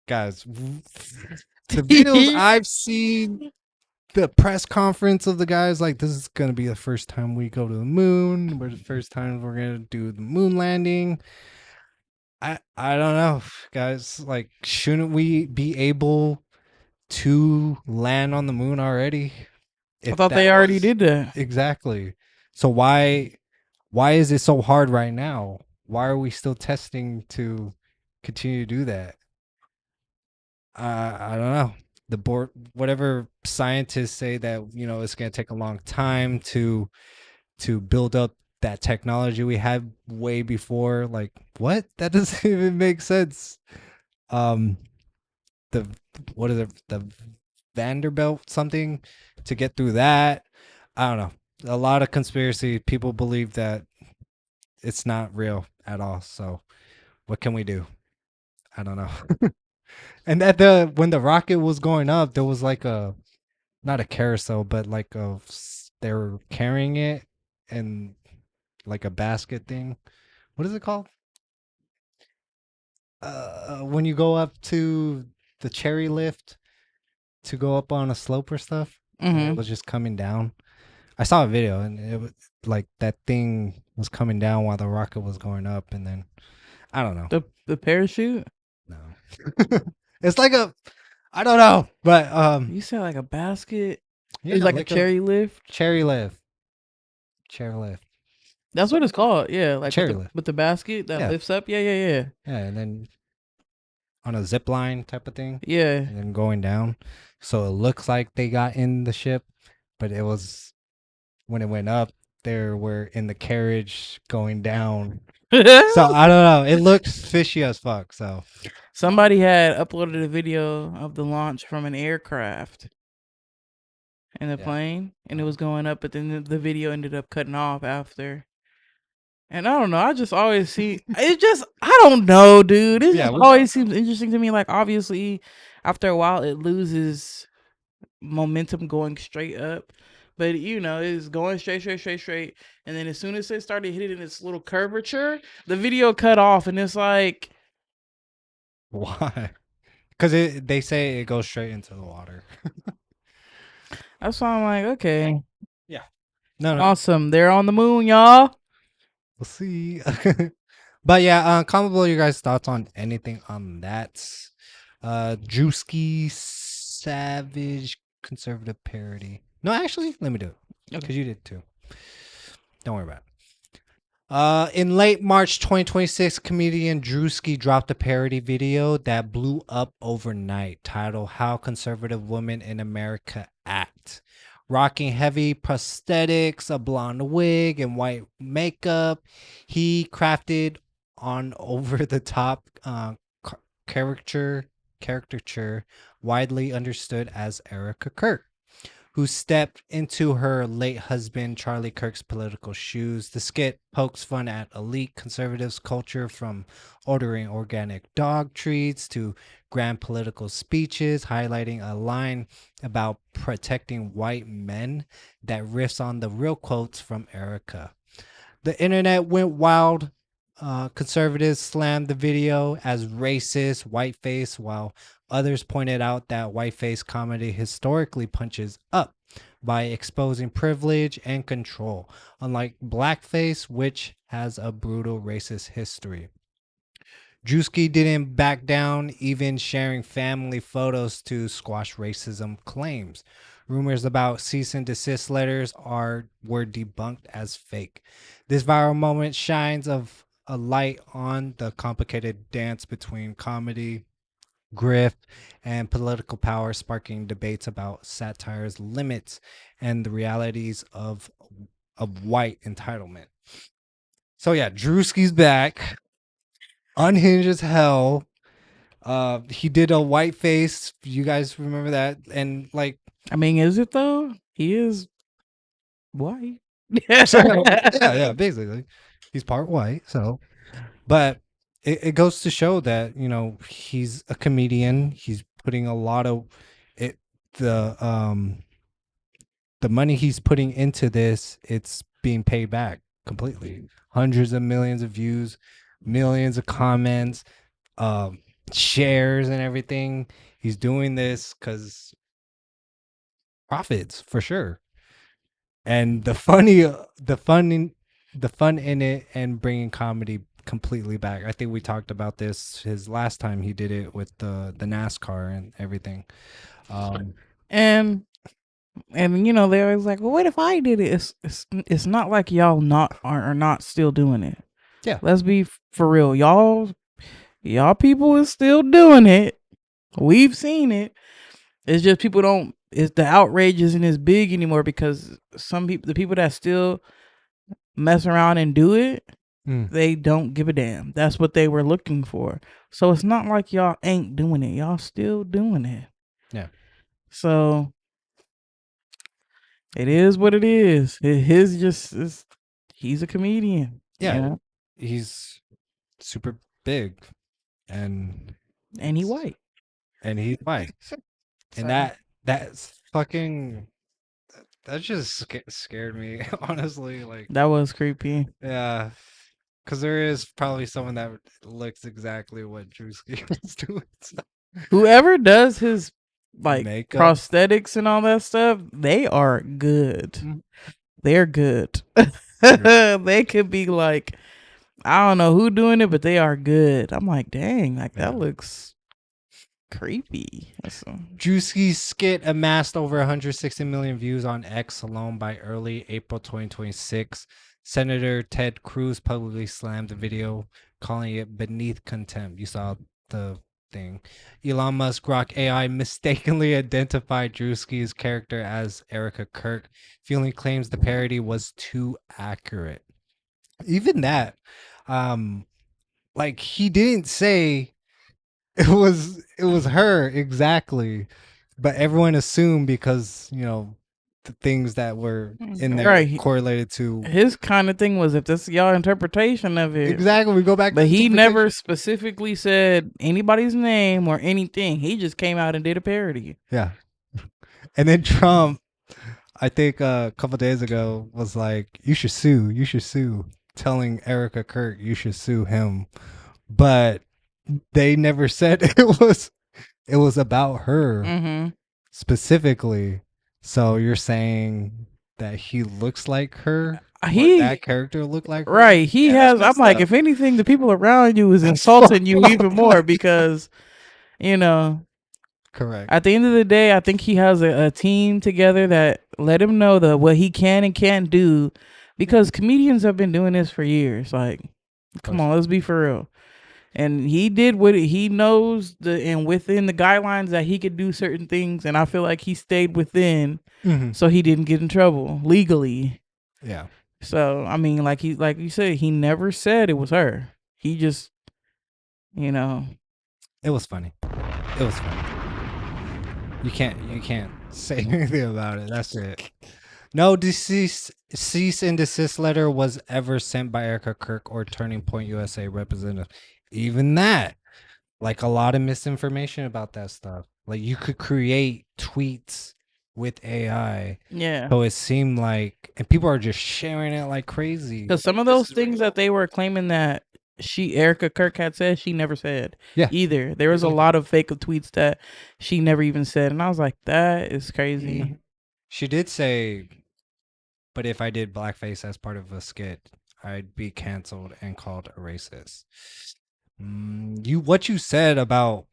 S1: Guys, the videos I've seen, the press conference of the guys, like, this is going to be the first time we go to the moon. We're the first time we're going to do the moon landing. I don't know, guys. Like, shouldn't we be able to land on the moon already?
S2: I thought they already did that.
S1: Exactly. So why is it so hard right now? Why are we still testing to continue to do that? I don't know. The board, whatever scientists say that, you know, it's going to take a long time to build up that technology we had way before. Like, what? That doesn't even make sense. The what is it? The Vanderbilt something to get through that. I don't know. A lot of conspiracy people believe that it's not real at all. So what can we do? I don't know. And at the when the rocket was going up, there was like a not a carousel, but like they were carrying it and like a basket thing. What is it called? When you go up to the cherry lift to go up on a slope or stuff, and it was just coming down. I saw a video and it was like that thing was coming down while the rocket was going up, and then I don't know.
S2: The parachute?
S1: No. It's like I don't know, but
S2: You said like a basket?
S1: yeah,
S2: It's like a cherry lift?
S1: Cherry lift. Cherry lift.
S2: That's what it's called. Yeah, like
S1: Cherry lift.
S2: with the basket that lifts up. Yeah.
S1: Yeah, and then on a zip line type of thing.
S2: Yeah.
S1: And then going down. So it looks like they got in the ship, but it was when it went up, they were in the carriage going down. So I don't know. It looks fishy as fuck. So
S2: somebody had uploaded a video of the launch from an aircraft in the plane, and it was going up, but then the video ended up cutting off after. And I don't know. I just always see it. I don't know, dude. It just always seems interesting to me. Like obviously, after a while, it loses momentum going straight up. But it's going straight, and then as soon as it started hitting its little curvature, the video cut off, and it's like,
S1: why? Because they say it goes straight into the water.
S2: That's why I'm like, okay,
S1: yeah, no,
S2: awesome. They're on the moon, y'all.
S1: We'll see. But yeah, comment below your guys' thoughts on anything on that. Druski Savage Conservative Parody. No, actually, let me do it. Because you did too. Don't worry about it. In late March 2026, comedian Druski dropped a parody video that blew up overnight, titled How Conservative Women in America Act. Rocking heavy prosthetics, a blonde wig, and white makeup, he crafted on over-the-top caricature widely understood as Erica Kirk, who stepped into her late husband Charlie Kirk's political shoes. The skit pokes fun at elite conservatives' culture, from ordering organic dog treats to grand political speeches, highlighting a line about protecting white men that riffs on the real quotes from Erica. The internet went wild. Conservatives slammed the video as racist, whiteface, while others pointed out that whiteface comedy historically punches up by exposing privilege and control, unlike blackface, which has a brutal racist history. Druski didn't back down, even sharing family photos to squash racism claims. Rumors about cease and desist letters were debunked as fake. This viral moment shines a light on the complicated dance between comedy, grift, and political power, sparking debates about satire's limits and the realities of white entitlement. So yeah, Druski's back. Unhinged as hell. He did a white face. You guys remember that? And like,
S2: I mean, is it though? He is white.
S1: yeah, basically, he's part white. So, but it goes to show that he's a comedian. He's putting a lot of it. The money he's putting into this, it's being paid back completely. Hundreds of millions of views, millions of comments, shares and everything. He's doing this because profits for sure. And the fun in it, and bringing comedy completely back. I think we talked about this his last time he did it with the NASCAR and everything.
S2: And they always like, well, what if I did it? It's not like y'all are not still doing it.
S1: Yeah,
S2: let's be for real. Y'all people is still doing it. We've seen it. It's just people don't. The outrage isn't as big anymore because the people that still mess around and do it, They don't give a damn. That's what they were looking for. So it's not like y'all ain't doing it. Y'all still doing it.
S1: Yeah.
S2: So it is what it is. His just is, he's a comedian.
S1: Yeah.
S2: You know?
S1: He's super big and
S2: he white.
S1: And he's white. And that's fucking that just scared me, honestly. Like,
S2: that was creepy.
S1: Yeah. Because there is probably someone that looks exactly what Druski was doing. So.
S2: Whoever does his like
S1: Makeup.
S2: prosthetics and all that stuff, they are good.
S1: Mm-hmm.
S2: They're good. They could be like, I don't know who doing it, but they are good. I'm like, dang, like that looks creepy.
S1: Druski's skit amassed over 160 million views on X alone by early April 2026. Senator Ted Cruz publicly slammed the video, calling it beneath contempt. You saw the thing. Elon Musk Grok AI mistakenly identified Druski's character as Erica Kirk, feeling claims the parody was too accurate. Even that, like he didn't say it was her exactly, but everyone assumed because the things that were in there correlated to
S2: his kind of thing was, if this is y'all interpretation of it,
S1: exactly, we go back.
S2: But he never specifically said anybody's name or anything. He just came out and did a parody.
S1: Yeah, and then Trump, I think a couple days ago, was like, "You should sue," telling Erica Kirk you should sue him, but they never said it was about her specifically. So you're saying that he looks like her? That character looked like her?
S2: Right. He has. I'm like, if anything, the people around you is insulting you even more because,
S1: Correct.
S2: At the end of the day, I think he has a team together that let him know what he can and can't do, because comedians have been doing this for years. Like, come on, let's be for real. And he did what he knows and within the guidelines that he could do certain things. And I feel like he stayed within, so he didn't get in trouble legally.
S1: Yeah.
S2: So I mean, like you said, he never said it was her. He just, It
S1: was funny. It was funny. You can't say anything about it. That's it. No cease and desist letter was ever sent by Erica Kirk or Turning Point USA representative. Even that, like, a lot of misinformation about that stuff. Like, you could create tweets with AI.
S2: Yeah.
S1: So it seemed like, and people are just sharing it like crazy.
S2: Because some of those things that they were claiming that Erica Kirk had said, she never said.
S1: Yeah.
S2: Either. There was a lot of fake tweets that she never even said. And I was like, that is crazy.
S1: She did say, but if I did blackface as part of a skit, I'd be canceled and called a racist. What you said about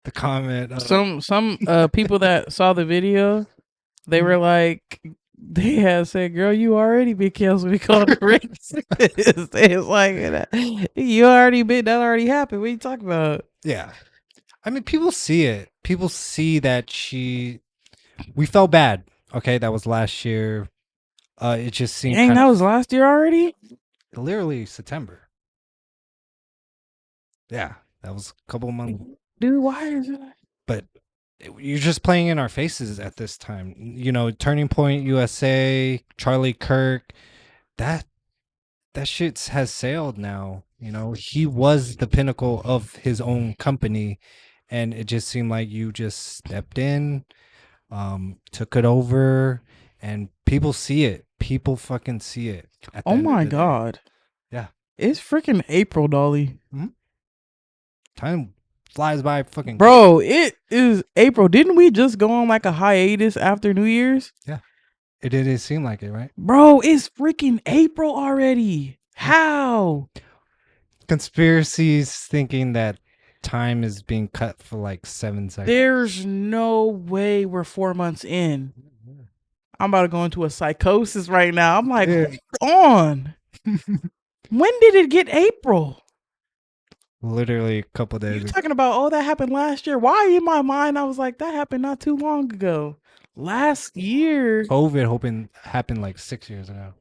S1: the comment of
S2: some people that saw the video, they were like, they had said, girl, you already been canceled, we called a racist. It's like, you already been, that already happened, what are you talking about?
S1: Yeah, I mean, people see it. People see that we felt bad. Okay, that was last year. It just seemed
S2: that was last year already?
S1: Literally September. Yeah, that was a couple of months.
S2: Dude, why is it?
S1: But you're just playing in our faces at this time. Turning Point USA, Charlie Kirk, that shit has sailed now. He was the pinnacle of his own company, and it just seemed like you just stepped in, took it over, and people see it. People fucking see it.
S2: Oh my God.
S1: Yeah.
S2: It's freaking April, Dolly.
S1: Time flies by fucking
S2: bro. It is April. Didn't we just go on like a hiatus after New Year's?
S1: Yeah. It didn't seem like it, right?
S2: Bro, it's freaking April already. How?
S1: Conspiracies thinking that time is being cut for like 7 seconds.
S2: There's no way we're 4 months in. I'm about to go into a psychosis right now. I'm like, hold on. When did it get April?
S1: Literally a couple days
S2: ago. You're talking about, that happened last year. Why in my mind, I was like, that happened not too long ago. Last year.
S1: COVID happened like 6 years ago.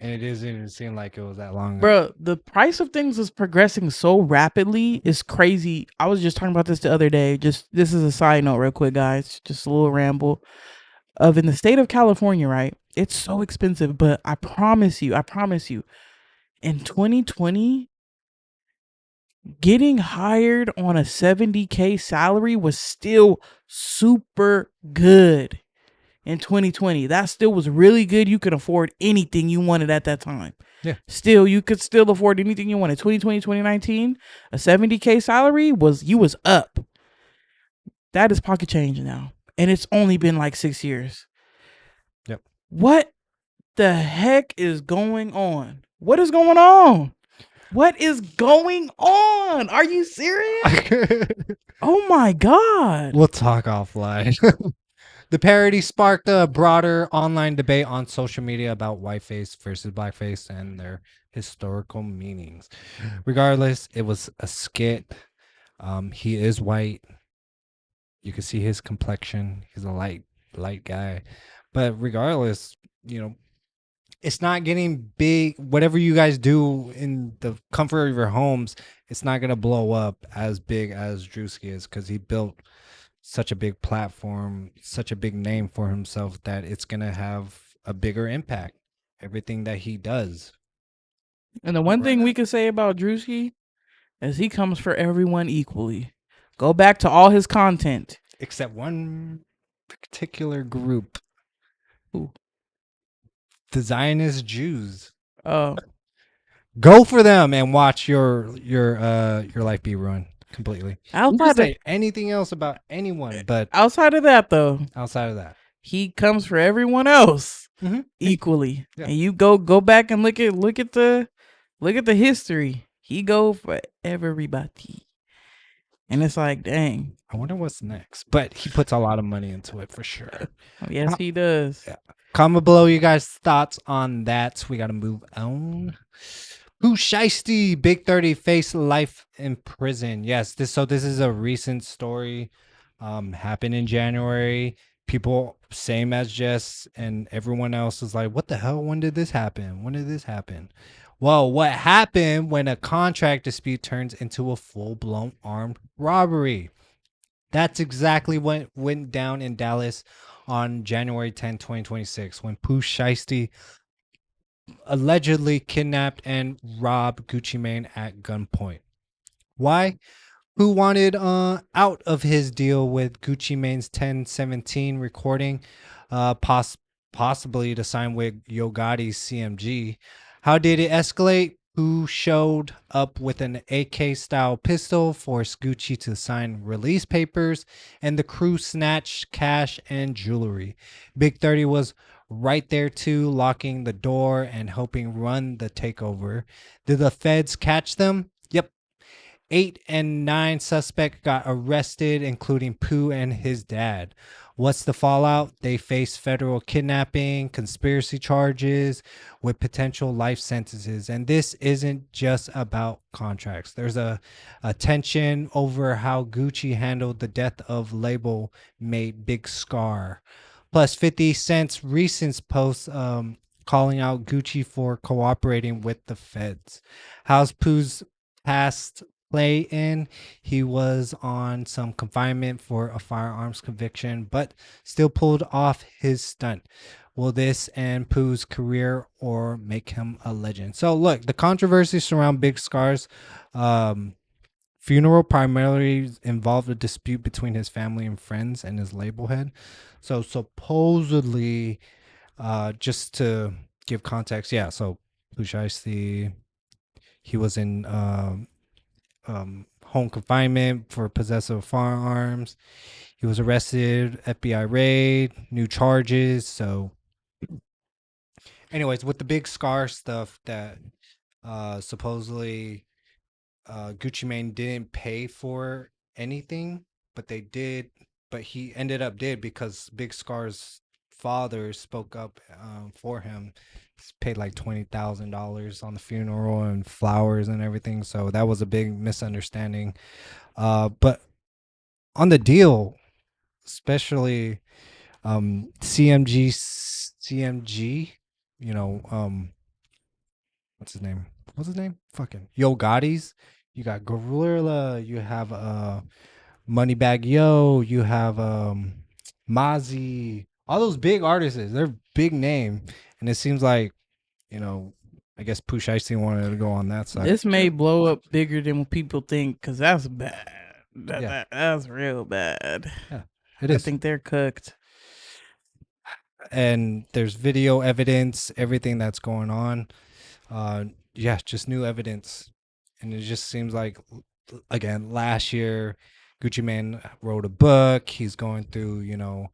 S1: And it doesn't even seem like it was that long ago.
S2: Bro, the price of things is progressing so rapidly. It's crazy. I was just talking about this the other day. Just this is a side note, real quick, guys. Just a little ramble. Of in the state of California, right? It's so expensive, but I promise you, in 2020, getting hired on a 70K salary was still super good. In 2020, that still was really good. You could afford anything you wanted at that time.
S1: Yeah.
S2: Still, you could still afford anything you wanted. 2020, 2019, a 70K salary was up. That is pocket change now. And it's only been like 6 years.
S1: Yep.
S2: What the heck is going on? What is going on? What is going on? Are you serious? Oh my God.
S1: We'll talk offline. The parody sparked a broader online debate on social media about whiteface versus blackface and their historical meanings. Regardless, it was a skit. He is white. You can see his complexion. He's a light guy. But regardless, it's not getting big. Whatever you guys do in the comfort of your homes, it's not going to blow up as big as Druski is, because he built such a big platform, such a big name for himself, that it's going to have a bigger impact. Everything that he does.
S2: And the one thing we can say about Druski is he comes for everyone equally. Go back to all his content.
S1: Except one particular group.
S2: Who?
S1: The Zionist Jews.
S2: Oh.
S1: Go for them and watch your life be ruined completely. You can say anything else about anyone, but
S2: outside of that, though, he comes for everyone else equally. Yeah. And you go back and look at the history. He go for everybody, and it's like, dang.
S1: I wonder what's next. But he puts a lot of money into it for sure.
S2: Yes, he does. Yeah.
S1: Comment below you guys' thoughts on that. We got to move on. PoohShiesty, Big 30 face life in prison. Yes, this is a recent story. Happened in January. People, same as Jess and everyone else, is like, what the hell? When did this happen? When did this happen? Well, what happened when a contract dispute turns into a full-blown armed robbery? That's exactly what went down in Dallas on January 10, 2026, when PoohShiesty allegedly kidnapped and robbed Gucci Mane at gunpoint. Why? Who wanted out of his deal with Gucci Mane's 1017 recording, possibly to sign with Yo Gotti's CMG. How did it escalate? Who showed up with an AK-style pistol, forced Gucci to sign release papers, and the crew snatched cash and jewelry. Big 30 was right there too, locking the door and helping run the takeover. Did the feds catch them? Yep. 8 and 9 suspects got arrested, including Pooh and his dad. What's the fallout? They face federal kidnapping, conspiracy charges with potential life sentences. And this isn't just about contracts. There's a tension over how Gucci handled the death of label mate Big Scar. Plus 50 Cent's recent post calling out Gucci for cooperating with the feds. How's Pooh's past play in? He was on some confinement for a firearms conviction, but still pulled off his stunt. Will this end Pooh's career or make him a legend? So look, the controversy surround Big Scar's funeral primarily involved a dispute between his family and friends and his label head. So supposedly, just to give context, yeah, so PoohShiesty, he was in home confinement for possessive firearms. He was arrested, FBI raid, new charges. So anyways, with the Big Scar stuff, that supposedly Gucci Mane didn't pay for anything, but they did, but he ended up did, because Big Scar's father spoke up for him. He's paid like $20,000 on the funeral and flowers and everything. So that was a big misunderstanding. But on the deal, especially CMG, what's his name? What's his name? Fucking Yo Gotti's. You got Gorilla. You have Moneybag Yo. You have Mozzie. All those big artists. They're big name, and it seems like I guess PoohShiesty wanted to go on that side.
S2: This may blow up bigger than what people think, because that's bad. That's real bad.
S1: Yeah, it is.
S2: I think they're cooked.
S1: And there's video evidence, everything that's going on. Just new evidence. And it just seems like, again, last year, Gucci Mane wrote a book. He's going through,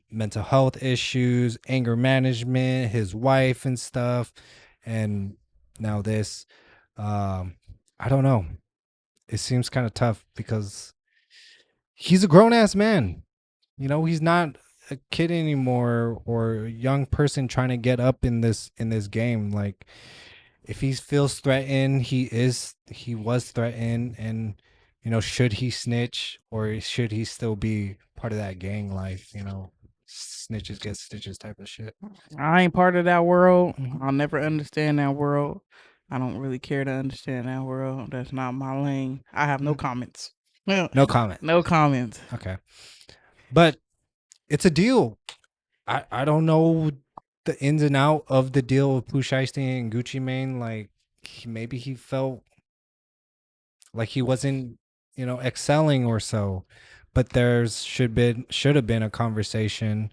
S1: mental health issues, anger management, his wife and stuff. And now this, I don't know. It seems kind of tough because he's a grown ass man. He's not a kid anymore or a young person trying to get up in this game. Like, if he feels threatened, he was threatened, and should he snitch or should he still be part of that gang life? Snitches get stitches type of shit.
S2: I ain't part of that world. I'll never understand that world. I don't really care to understand that world. That's not my lane. I have no comments.
S1: No comment.
S2: No comments.
S1: Okay. But it's a deal. I don't know the ins and out of the deal with PoohShiesty and Gucci Mane. Like, maybe he felt like he wasn't, excelling or so. But there should have been a conversation.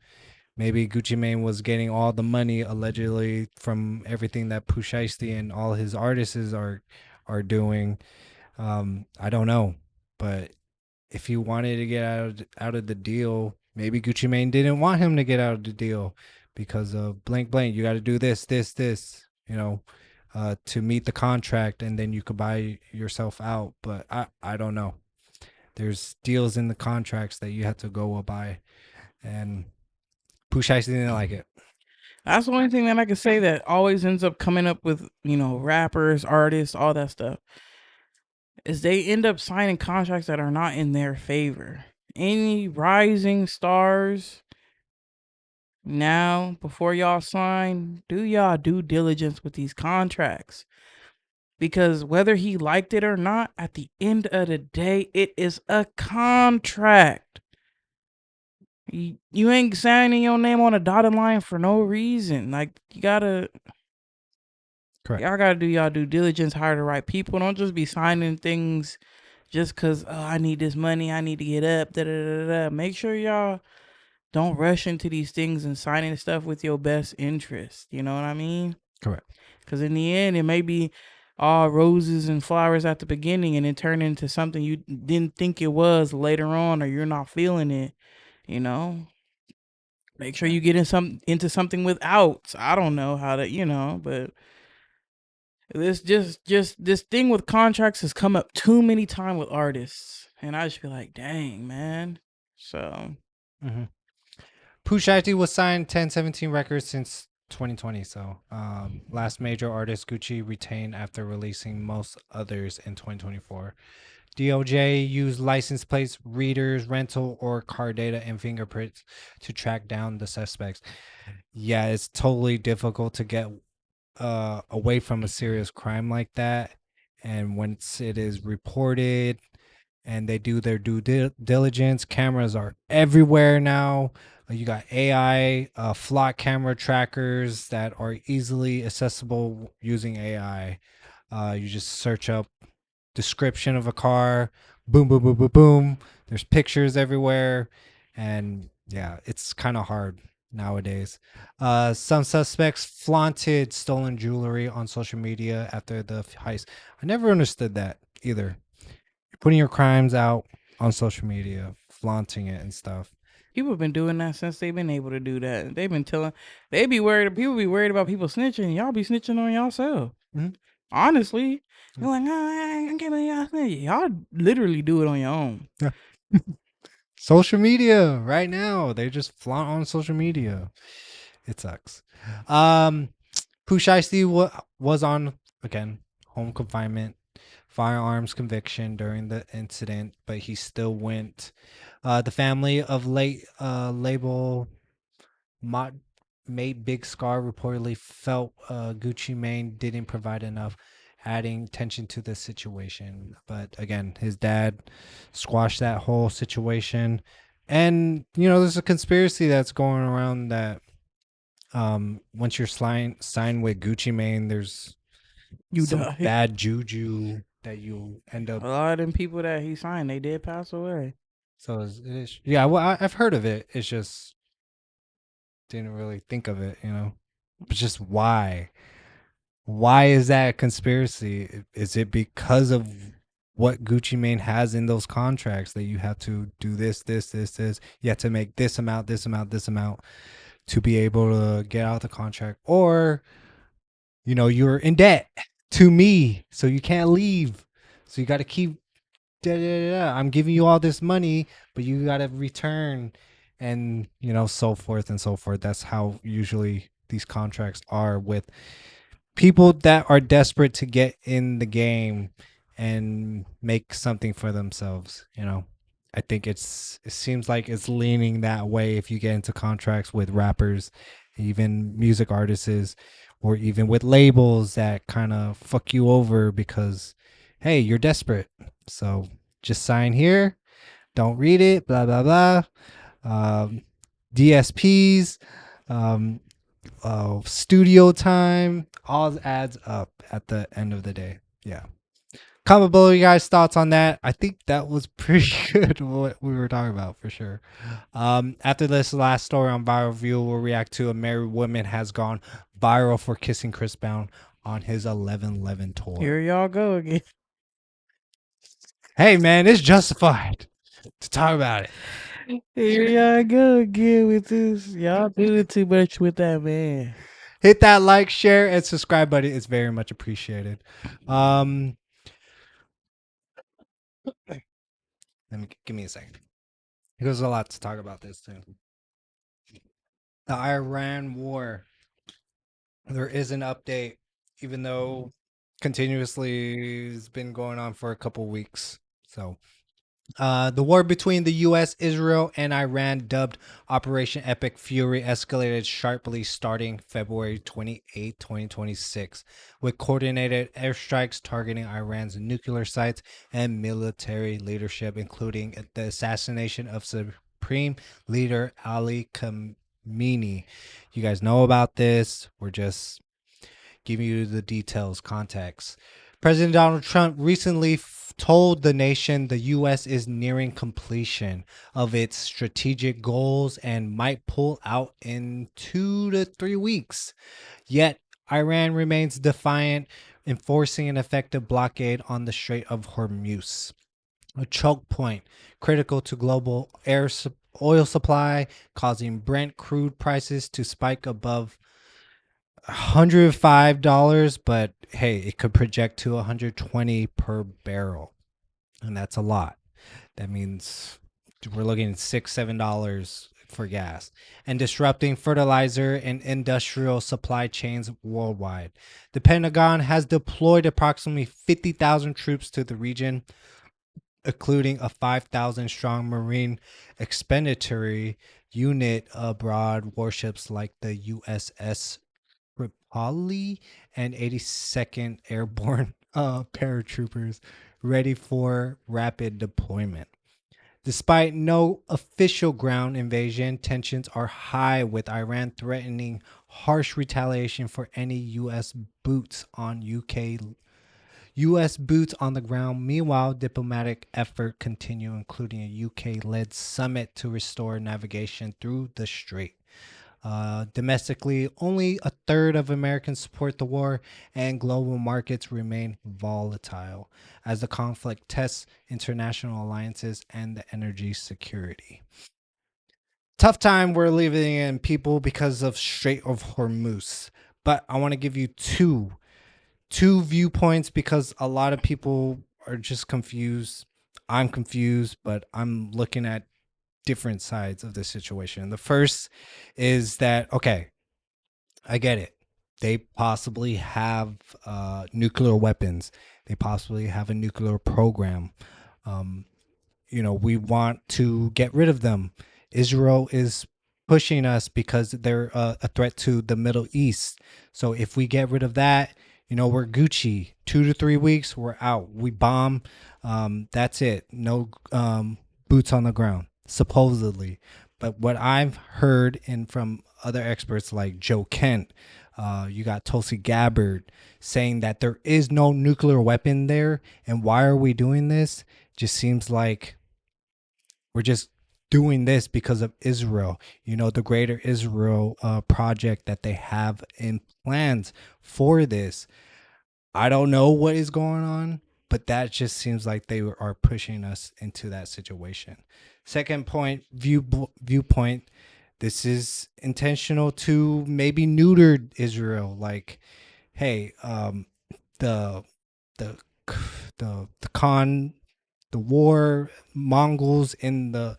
S1: Maybe Gucci Mane was getting all the money allegedly from everything that PoohShiesty and all his artists are doing. I don't know, but if he wanted to get out of the deal, maybe Gucci Mane didn't want him to get out of the deal because of blank. You got to do this, to meet the contract, and then you could buy yourself out. But I don't know. There's deals in the contracts that you have to go by, and PoohShiesty didn't like it.
S2: That's the only thing that I can say that always ends up coming up with, rappers, artists, all that stuff, is they end up signing contracts that are not in their favor. Any rising stars, now, before y'all sign, do y'all due diligence with these contracts. Because whether he liked it or not, at the end of the day, it is a contract. You ain't signing your name on a dotted line for no reason. Like, y'all gotta do y'all due diligence, hire the right people. Don't just be signing things just because, I need this money, I need to get up, da-da-da-da. Make sure y'all don't rush into these things and signing stuff with your best interest. You know what I mean?
S1: Correct.
S2: Because in the end, it may be all roses and flowers at the beginning and it turned into something you didn't think it was later on, or you're not feeling it. Make sure you get into something with outs. I don't know how to, but this this thing with contracts has come up too many times with artists, and I just feel like, dang, man. So,
S1: PoohShiesty was signed 1017 Records since 2020. So, last major artist Gucci retained after releasing most others in 2024. DOJ used license plates, readers, rental, or car data and fingerprints to track down the suspects. Yeah, it's totally difficult to get away from a serious crime like that. And once it is reported and they do their due diligence, cameras are everywhere now. You got AI flock camera trackers that are easily accessible using AI. You just search up description of a car, boom, boom, boom, boom, boom. There's pictures everywhere, and yeah, it's kind of hard nowadays. Some suspects flaunted stolen jewelry on social media after the heist. I never understood that either. You're putting your crimes out on social media, flaunting it and stuff.
S2: People have been doing that since they've been able to do that. They've been telling, people be worried about people snitching. Y'all be snitching on yourself. Honestly, you're like, I can't believe y'all snitch. Y'all literally do it on your own.
S1: Yeah. Social media right now, they just flaunt on social media. It sucks. PoohShiesty was on, again, home confinement, firearms conviction during the incident, but he still went. The family of late label mate Big Scar reportedly felt Gucci Mane didn't provide enough, adding tension to the situation. But again, his dad squashed that whole situation. And, there's a conspiracy that's going around that once you're signed with Gucci Mane, there's
S2: You
S1: some
S2: die.
S1: bad juju that you end up.
S2: A lot of them people that he signed, they did pass away.
S1: So yeah, well, I've heard of it. It's just didn't really think of it, But just why? Why is that a conspiracy? Is it because of what Gucci Mane has in those contracts that you have to do this? You have to make this amount to be able to get out the contract, or you're in debt to me, so you can't leave, so you got to keep. I'm giving you all this money, but you got to return, and so forth and so forth. That's how usually these contracts are with people that are desperate to get in the game and make something for themselves. I think it seems like it's leaning that way if you get into contracts with rappers, even music artists, or even with labels that kind of fuck you over because, hey, you're desperate. So just sign here. Don't read it. Blah, blah, blah. DSPs, studio time, all adds up at the end of the day. Yeah. Comment below you guys' thoughts on that. I think that was pretty good what we were talking about for sure. After this last story on Viral View, we'll react to a married woman has gone viral for kissing Chris Brown on his 11/11 tour.
S2: Here y'all go again.
S1: Hey man, it's justified to talk about it.
S2: Here y'all go again with this. Y'all doing too much with that man.
S1: Hit that like, share, and subscribe button. It's very much appreciated. Give me a second. There's a lot to talk about this too. The Iran war. There is an update, even though continuously it's been going on for a couple weeks. So the war between the U.S., Israel, and Iran, dubbed Operation Epic Fury, escalated sharply starting February 28, 2026, with coordinated airstrikes targeting Iran's nuclear sites and military leadership, including the assassination of Supreme Leader Ali Khamenei. You guys know about this. We're just giving you the details, context. President Donald Trump recently told the nation the U.S. is nearing completion of its strategic goals and might pull out in 2 to 3 weeks. Yet, Iran remains defiant, enforcing an effective blockade on the Strait of Hormuz, a choke point critical to global oil supply, causing Brent crude prices to spike above $105, but hey, it could project to $120 per barrel, and that's a lot. That means we're looking at $6-7 for gas, and disrupting fertilizer and industrial supply chains worldwide. The Pentagon has deployed approximately 50,000 troops to the region, including a 5,000 strong Marine expeditionary unit aboard warships like the USS Raleigh and 82nd Airborne paratroopers ready for rapid deployment. Despite no official ground invasion, tensions are high, with Iran threatening harsh retaliation for any U.S. boots on the ground. Meanwhile, diplomatic effort continue, including a UK-led summit to restore navigation through the strait. Domestically, only a third of Americans support the war, and global markets remain volatile as the conflict tests international alliances and the energy security. Tough time we're living in, people, because of Strait of Hormuz. But I want to give you two viewpoints, because a lot of people are just confused. I'm confused, but I'm looking at different sides of the situation. The first is that, okay, I get it. They possibly have nuclear weapons. They possibly have a nuclear program. We want to get rid of them. Israel is pushing us because they're a threat to the Middle East. So if we get rid of that, we're Gucci. 2 to 3 weeks, we're out. We bomb. That's it. No boots on the ground, supposedly. But what I've heard and from other experts like Joe Kent, you got Tulsi Gabbard saying that there is no nuclear weapon there. And why are we doing this? Just seems like we're just doing this because of Israel, the greater Israel project that they have in plans for this. I don't know what is going on, but that just seems like they are pushing us into that situation. Second point, viewpoint. This is intentional to maybe neuter Israel. Like, hey, the the the war, Mongols in the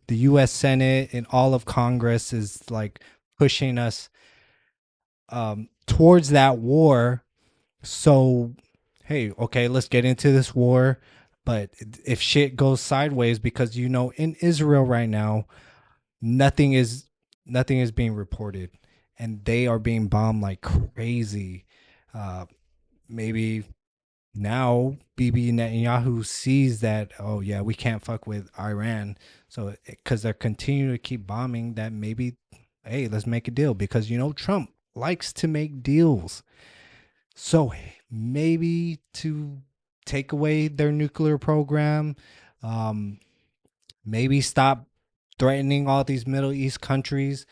S1: U.S. Senate and all of Congress is like pushing us towards that war. So, hey, okay, let's get into this war. But if shit goes sideways, because in Israel right now, nothing is being reported, and they are being bombed like crazy. Maybe now Bibi Netanyahu sees that, oh yeah, we can't fuck with Iran, so because they're continuing to keep bombing, that maybe, hey, let's make a deal, because Trump likes to make deals. So maybe to take away their nuclear program, maybe stop threatening all these Middle East countries.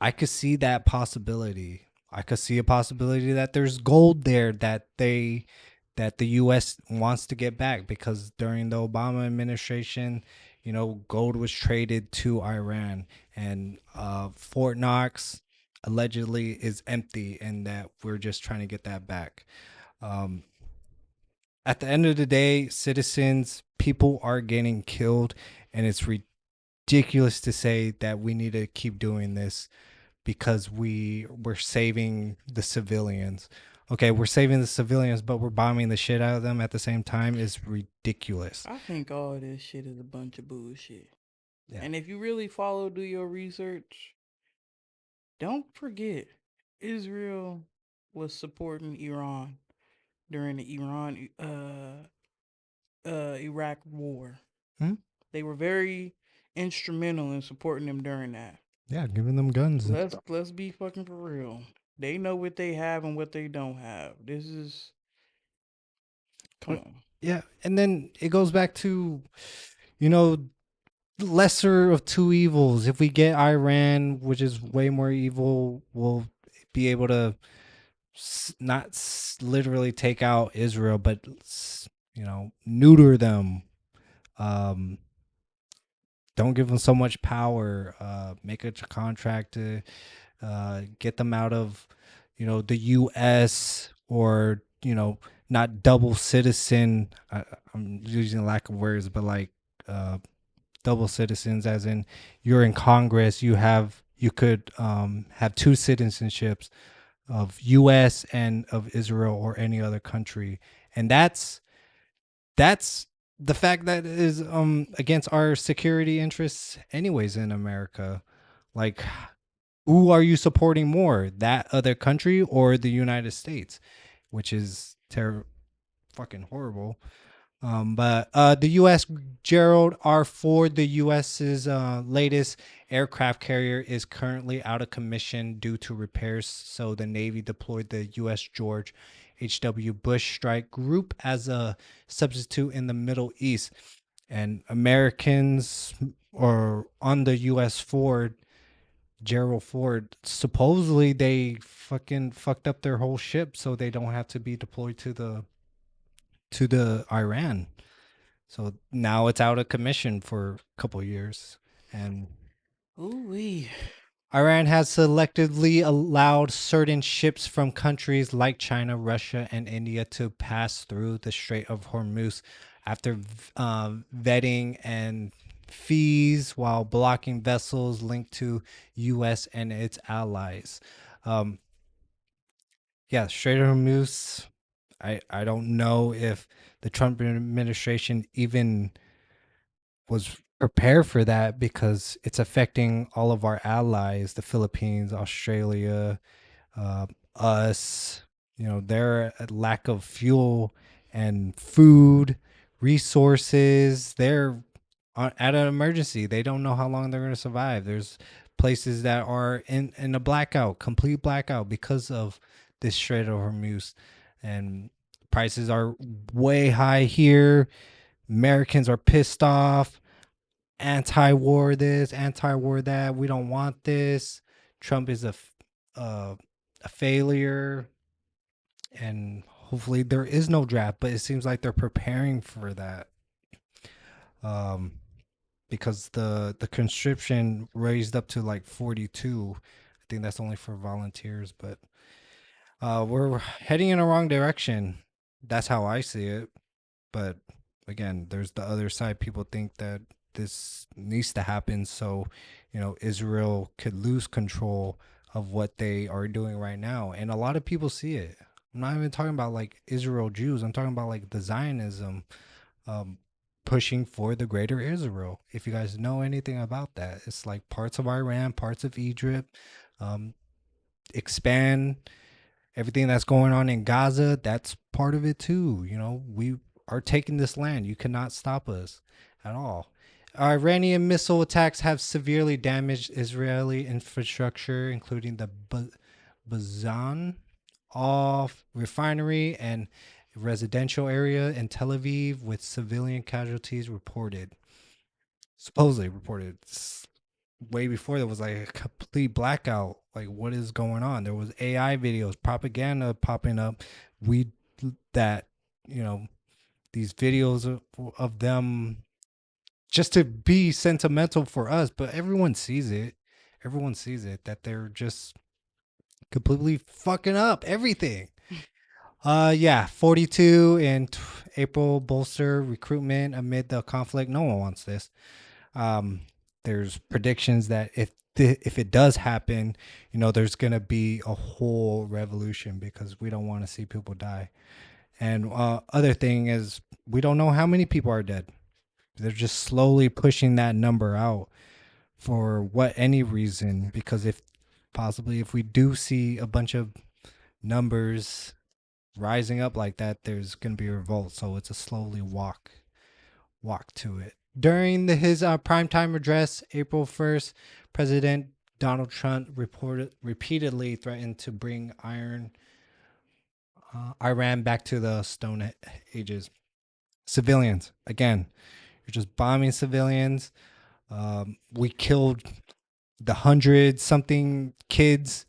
S1: I could see that possibility. I could see a possibility that there's gold there that the U.S. wants to get back, because during the Obama administration, gold was traded to Iran, and Fort Knox allegedly is empty, and that we're just trying to get that back. At the end of the day, citizens, people are getting killed, and it's ridiculous to say that we need to keep doing this because we're saving the civilians. Okay, we're saving the civilians, but we're bombing the shit out of them at the same time is ridiculous.
S2: I think all this shit is a bunch of bullshit.
S1: Yeah.
S2: And if you really do your research, don't forget Israel was supporting Iran during the Iraq war. They were very instrumental in supporting them during that.
S1: Yeah, giving them guns.
S2: Let's be fucking for real. They know what they have and what they don't have. This is, come on.
S1: Yeah, and then it goes back to, lesser of two evils. If we get Iran, which is way more evil, we'll be able to not literally take out Israel, but neuter them. Don't give them so much power. Make a contract to get them out of, the U.S. or not double citizen. I'm using lack of words, but like double citizens, as in you're in Congress, you could have two citizenships of U.S. and of Israel or any other country, and that's the fact that is against our security interests anyways in America. Like, who are you supporting more, that other country or the United States, which is fucking horrible. But the U.S. Gerald R4, the U.S.'s latest aircraft carrier, is currently out of commission due to repairs. So the Navy deployed the U.S. George H.W. Bush Strike Group as a substitute in the Middle East. And Americans or on the U.S. Gerald Ford, supposedly they fucking fucked up their whole ship so they don't have to be deployed to the Iran. So now it's out of commission for a couple of years. And
S2: ooh-wee.
S1: Iran has selectively allowed certain ships from countries like China, Russia, and India to pass through the Strait of Hormuz after vetting and fees, while blocking vessels linked to U.S. and its allies. Strait of Hormuz, I don't know if the Trump administration even was prepare for that because it's affecting all of our allies, the Philippines, Australia, uh, us. Their lack of fuel and food resources. They're at an emergency. They don't know how long they're going to survive. There's places that are in a blackout, complete blackout because of this Strait of Hormuz, and prices are way high here. Americans are pissed off. Anti-war this, anti-war that. We don't want this. Trump is a failure, and hopefully there is no draft. But it seems like they're preparing for that, because the conscription raised up to like 42. I think that's only for volunteers, but we're heading in the wrong direction. That's how I see it. But again, there's the other side. People think that this needs to happen so Israel could lose control of what they are doing right now, and a lot of people see it. I'm not even talking about like Israel Jews. I'm talking about like the Zionism, pushing for the greater Israel. If you guys know anything about that, it's like parts of Iran, parts of Egypt, expand everything that's going on in Gaza. That's part of it too. We are taking this land. You cannot stop us at all. Iranian missile attacks have severely damaged Israeli infrastructure, including the Bazan off refinery and residential area in Tel Aviv, with civilian casualties reported. Supposedly reported. Way before there was like a complete blackout. Like, what is going on? There was AI videos, propaganda popping up. These videos of them just to be sentimental for us, but everyone sees it. Everyone sees it that they're just completely fucking up everything. 42 in April bolster recruitment amid the conflict. No one wants this. There's predictions that if it does happen, there's gonna be a whole revolution because we don't want to see people die. And other thing is, we don't know how many people are dead. They're just slowly pushing that number out for any reason, because if we do see a bunch of numbers rising up like that, there's going to be a revolt. So it's a slowly walk to it. During his primetime address, April 1st, President Donald Trump repeatedly threatened to bring Iran back to the Stone Ages. Civilians, again, you're just bombing civilians. We killed the 100-something kids.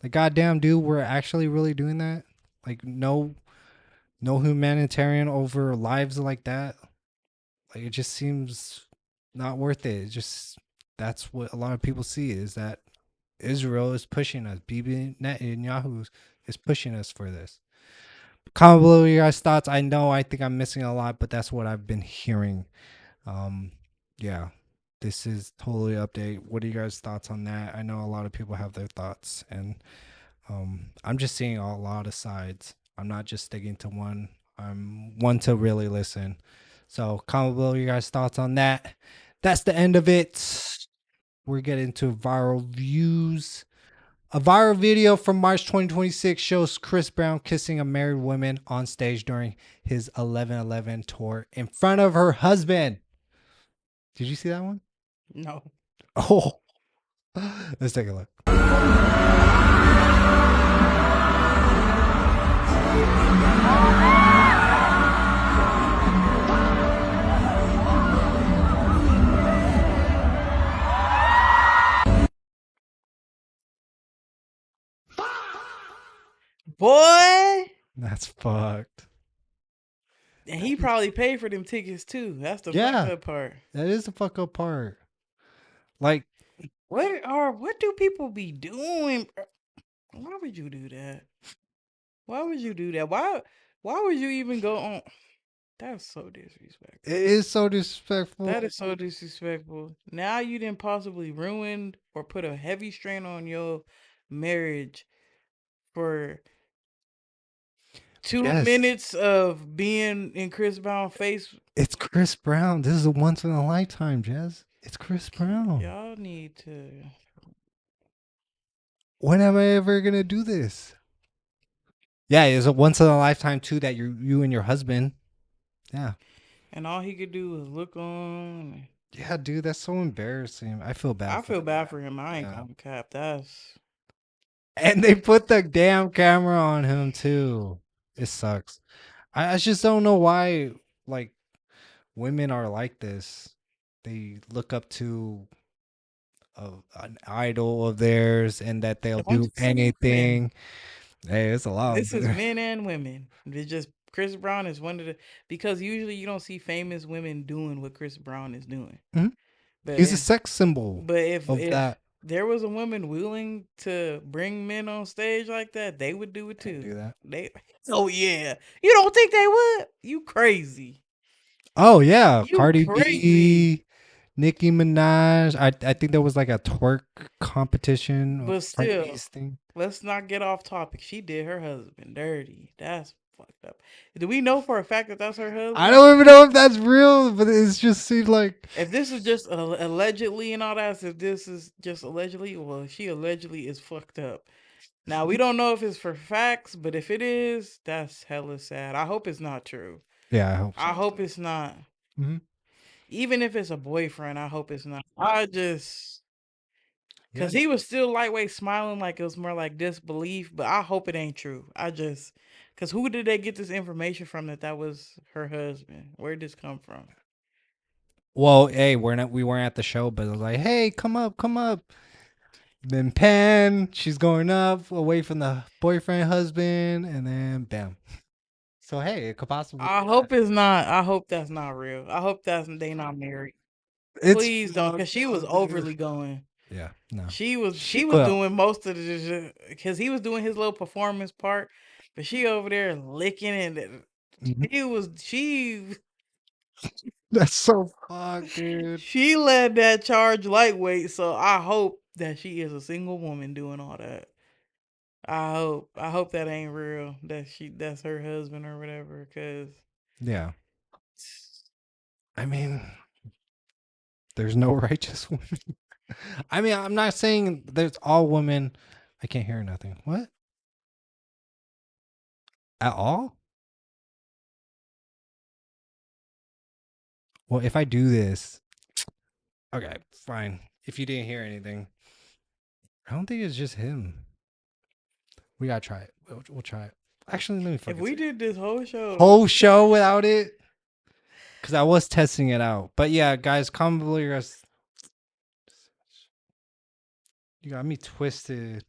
S1: Like, goddamn, dude, we're actually really doing that? Like, no humanitarian over lives like that. Like, it just seems not worth it. That's what a lot of people see, is that Israel is pushing us. Bibi Netanyahu is pushing us for this. Comment below your guys' thoughts. I think I'm missing a lot, but that's what I've been hearing. Yeah, this is totally update. What are you guys' thoughts on that? I know a lot of people have their thoughts, and I'm just seeing a lot of sides. I'm not just sticking to one. I'm one to really listen. So comment below your guys' thoughts on that. That's the end of it. We're getting to viral views. A viral video from March 2026 shows Chris Brown kissing a married woman on stage during his 11/11 tour in front of her husband. Did you see that one?
S2: No.
S1: Oh, let's take a look.
S2: Boy,
S1: That's fucked.
S2: and he probably paid for them tickets too. That's the
S1: Yeah.
S2: fucked up part.
S1: That is the fuck up part. Like,
S2: What do people be doing? Why would you do that? Why would you do that? Why would you even go on? That's so disrespectful.
S1: it is so disrespectful.
S2: That is so disrespectful. Now you didn't possibly ruin or put a heavy strain on your marriage for 2
S1: Yes.
S2: minutes of being in Chris Brown's face.
S1: It's Chris Brown. This is a once in a lifetime, Jazz. It's Chris Brown.
S2: Y'all need to.
S1: When am I ever gonna do this? Yeah, it's a once in a lifetime too that you and your husband. Yeah.
S2: And all he could do was look on.
S1: Yeah, dude, that's so embarrassing. I feel bad.
S2: I feel bad for him. I ain't
S1: Yeah.
S2: gonna cap. That's.
S1: And they put the damn camera on him too. It sucks. I just don't know why like women are like this. They look up to an idol of theirs and that they'll
S2: Don't
S1: do
S2: you see men?
S1: anything. Hey, it's a lot.
S2: This is men and women. It's just Chris Brown is one of the, because usually you don't see famous women doing what Chris Brown is doing.
S1: Mhm.
S2: But
S1: He's a sex symbol
S2: But if
S1: of that.
S2: there was a woman willing to bring men on stage like that, they would do it too.
S1: Do that.
S2: Oh yeah, you don't think they would? You crazy?
S1: Oh yeah,
S2: You
S1: Cardi
S2: crazy.
S1: B, Nicki Minaj. I think there was like a twerk competition.
S2: But still,
S1: thing.
S2: let's not get off topic. She did her husband dirty. That's fucked up. Do we know for a fact that that's her husband?
S1: I don't even know if that's real, but it just seemed like
S2: If this is just allegedly and all that, if this is just allegedly, well, she allegedly is fucked up. Now, we don't know if it's for facts, but if it is, that's hella sad. I hope it's not true.
S1: Yeah, I hope so.
S2: I hope it's not.
S1: Mhm.
S2: Even if it's a boyfriend, I hope it's not. I just, because
S1: Yeah.
S2: he was still lightweight smiling like it was more like disbelief, but I hope it ain't true. Because who did they get this information from that was her husband? Where did this come from?
S1: Well, hey, we weren't at the show, but it was like, hey, come up. Then Pan, she's going up away from the boyfriend, husband, and then bam. So hey, it could possibly.
S2: I hope it's not. I hope that's not real. I hope they not married. Please don't, because she was overly going.
S1: Yeah, no.
S2: She was
S1: will.
S2: doing most of the, because he was doing his little performance part, but she over there licking and
S1: Mhm.
S2: she
S1: That's so fucked, dude.
S2: she led that charge lightweight. So I hope that she is a single woman doing all that. I hope that ain't real. That's her husband or whatever. Cause
S1: Yeah. I mean, there's no righteous woman. I mean, I'm not saying there's all women. I can't hear nothing. What? At all? Well, if I do this, okay, fine. If you didn't hear anything, I don't think it's just him. We gotta try it. We'll try it. Actually, let me
S2: if
S1: fucking
S2: we
S1: see.
S2: did this whole
S1: show without it, because I was testing it out. But yeah, guys, comment below your guys. You got me twisted.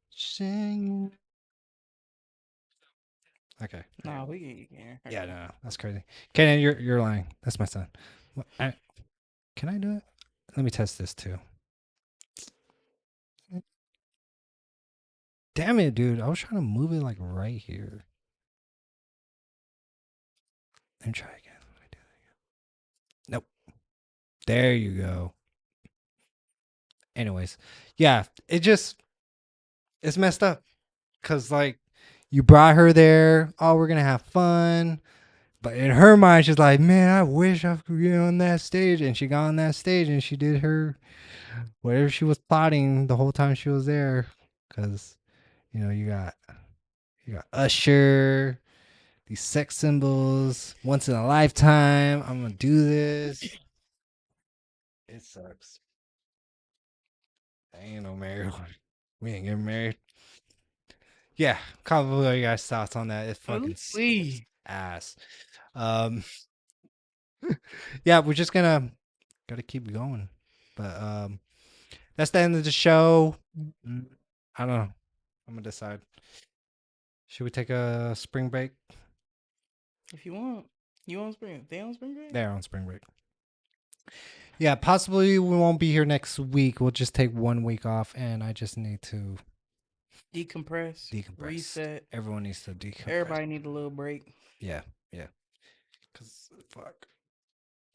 S1: Sing. Okay.
S2: No, we can't.
S1: Yeah, no, that's crazy. Kenan, you're lying. That's my son. Can I do it? Let me test this too. Damn it, dude! I was trying to move it like right here. Let me try again. Let me do that again. Nope. There you go. Anyways, yeah, it's messed up. Cause like you brought her there. Oh, we're gonna have fun. But in her mind, she's like, man, I wish I could get on that stage. And she got on that stage and she did her whatever she was plotting the whole time she was there. Cause you got Usher, these sex symbols, once in a lifetime. I'm gonna do this. It sucks. I ain't no married one. We ain't getting married. Yeah, comment below your guys' thoughts on that. It fucking sucks ass. Yeah, we're just gotta keep going. But that's the end of the show. I don't know. I'm gonna decide. Should we take a spring break?
S2: If you want. You on spring? They on spring break?
S1: They're on spring break. Yeah, possibly we won't be here next week. We'll just take 1 week off, and I just need to
S2: decompress, reset.
S1: Everyone needs to decompress.
S2: Everybody need a little break.
S1: Yeah. Cause fuck,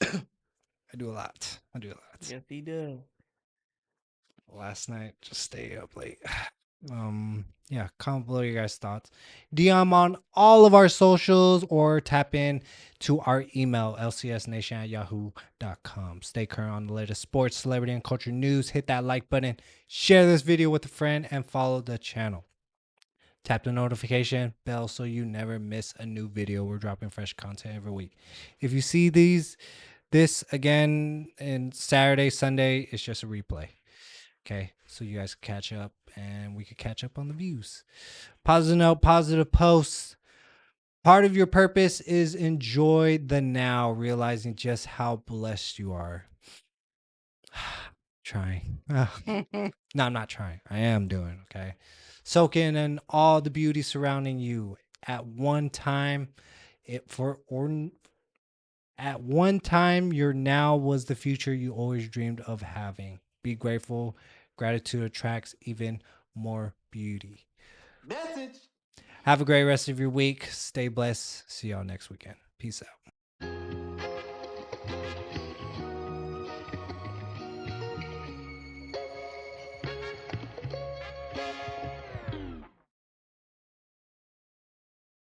S1: I do a lot.
S2: Yes, he does.
S1: Last night, just stay up late. Yeah, comment below your guys' thoughts. DM on all of our socials or tap in to our email, lcsnation@yahoo.com. Stay current on the latest sports, celebrity, and culture news. Hit that like button, share this video with a friend, and follow the channel. Tap the notification bell so you never miss a new video. We're dropping fresh content every week. If you see this again in Saturday, Sunday, it's just a replay. Okay, so you guys can catch up and we could catch up on the views. Positive note, positive posts. Part of your purpose is enjoy the now, realizing just how blessed you are. Trying. No, I'm not trying. I am doing, okay? Soak in all the beauty surrounding you. At one time, at one time, your now was the future you always dreamed of having. Be grateful. Gratitude attracts even more beauty.
S5: Message.
S1: Have a great rest of your week. Stay blessed. See y'all next weekend. Peace out.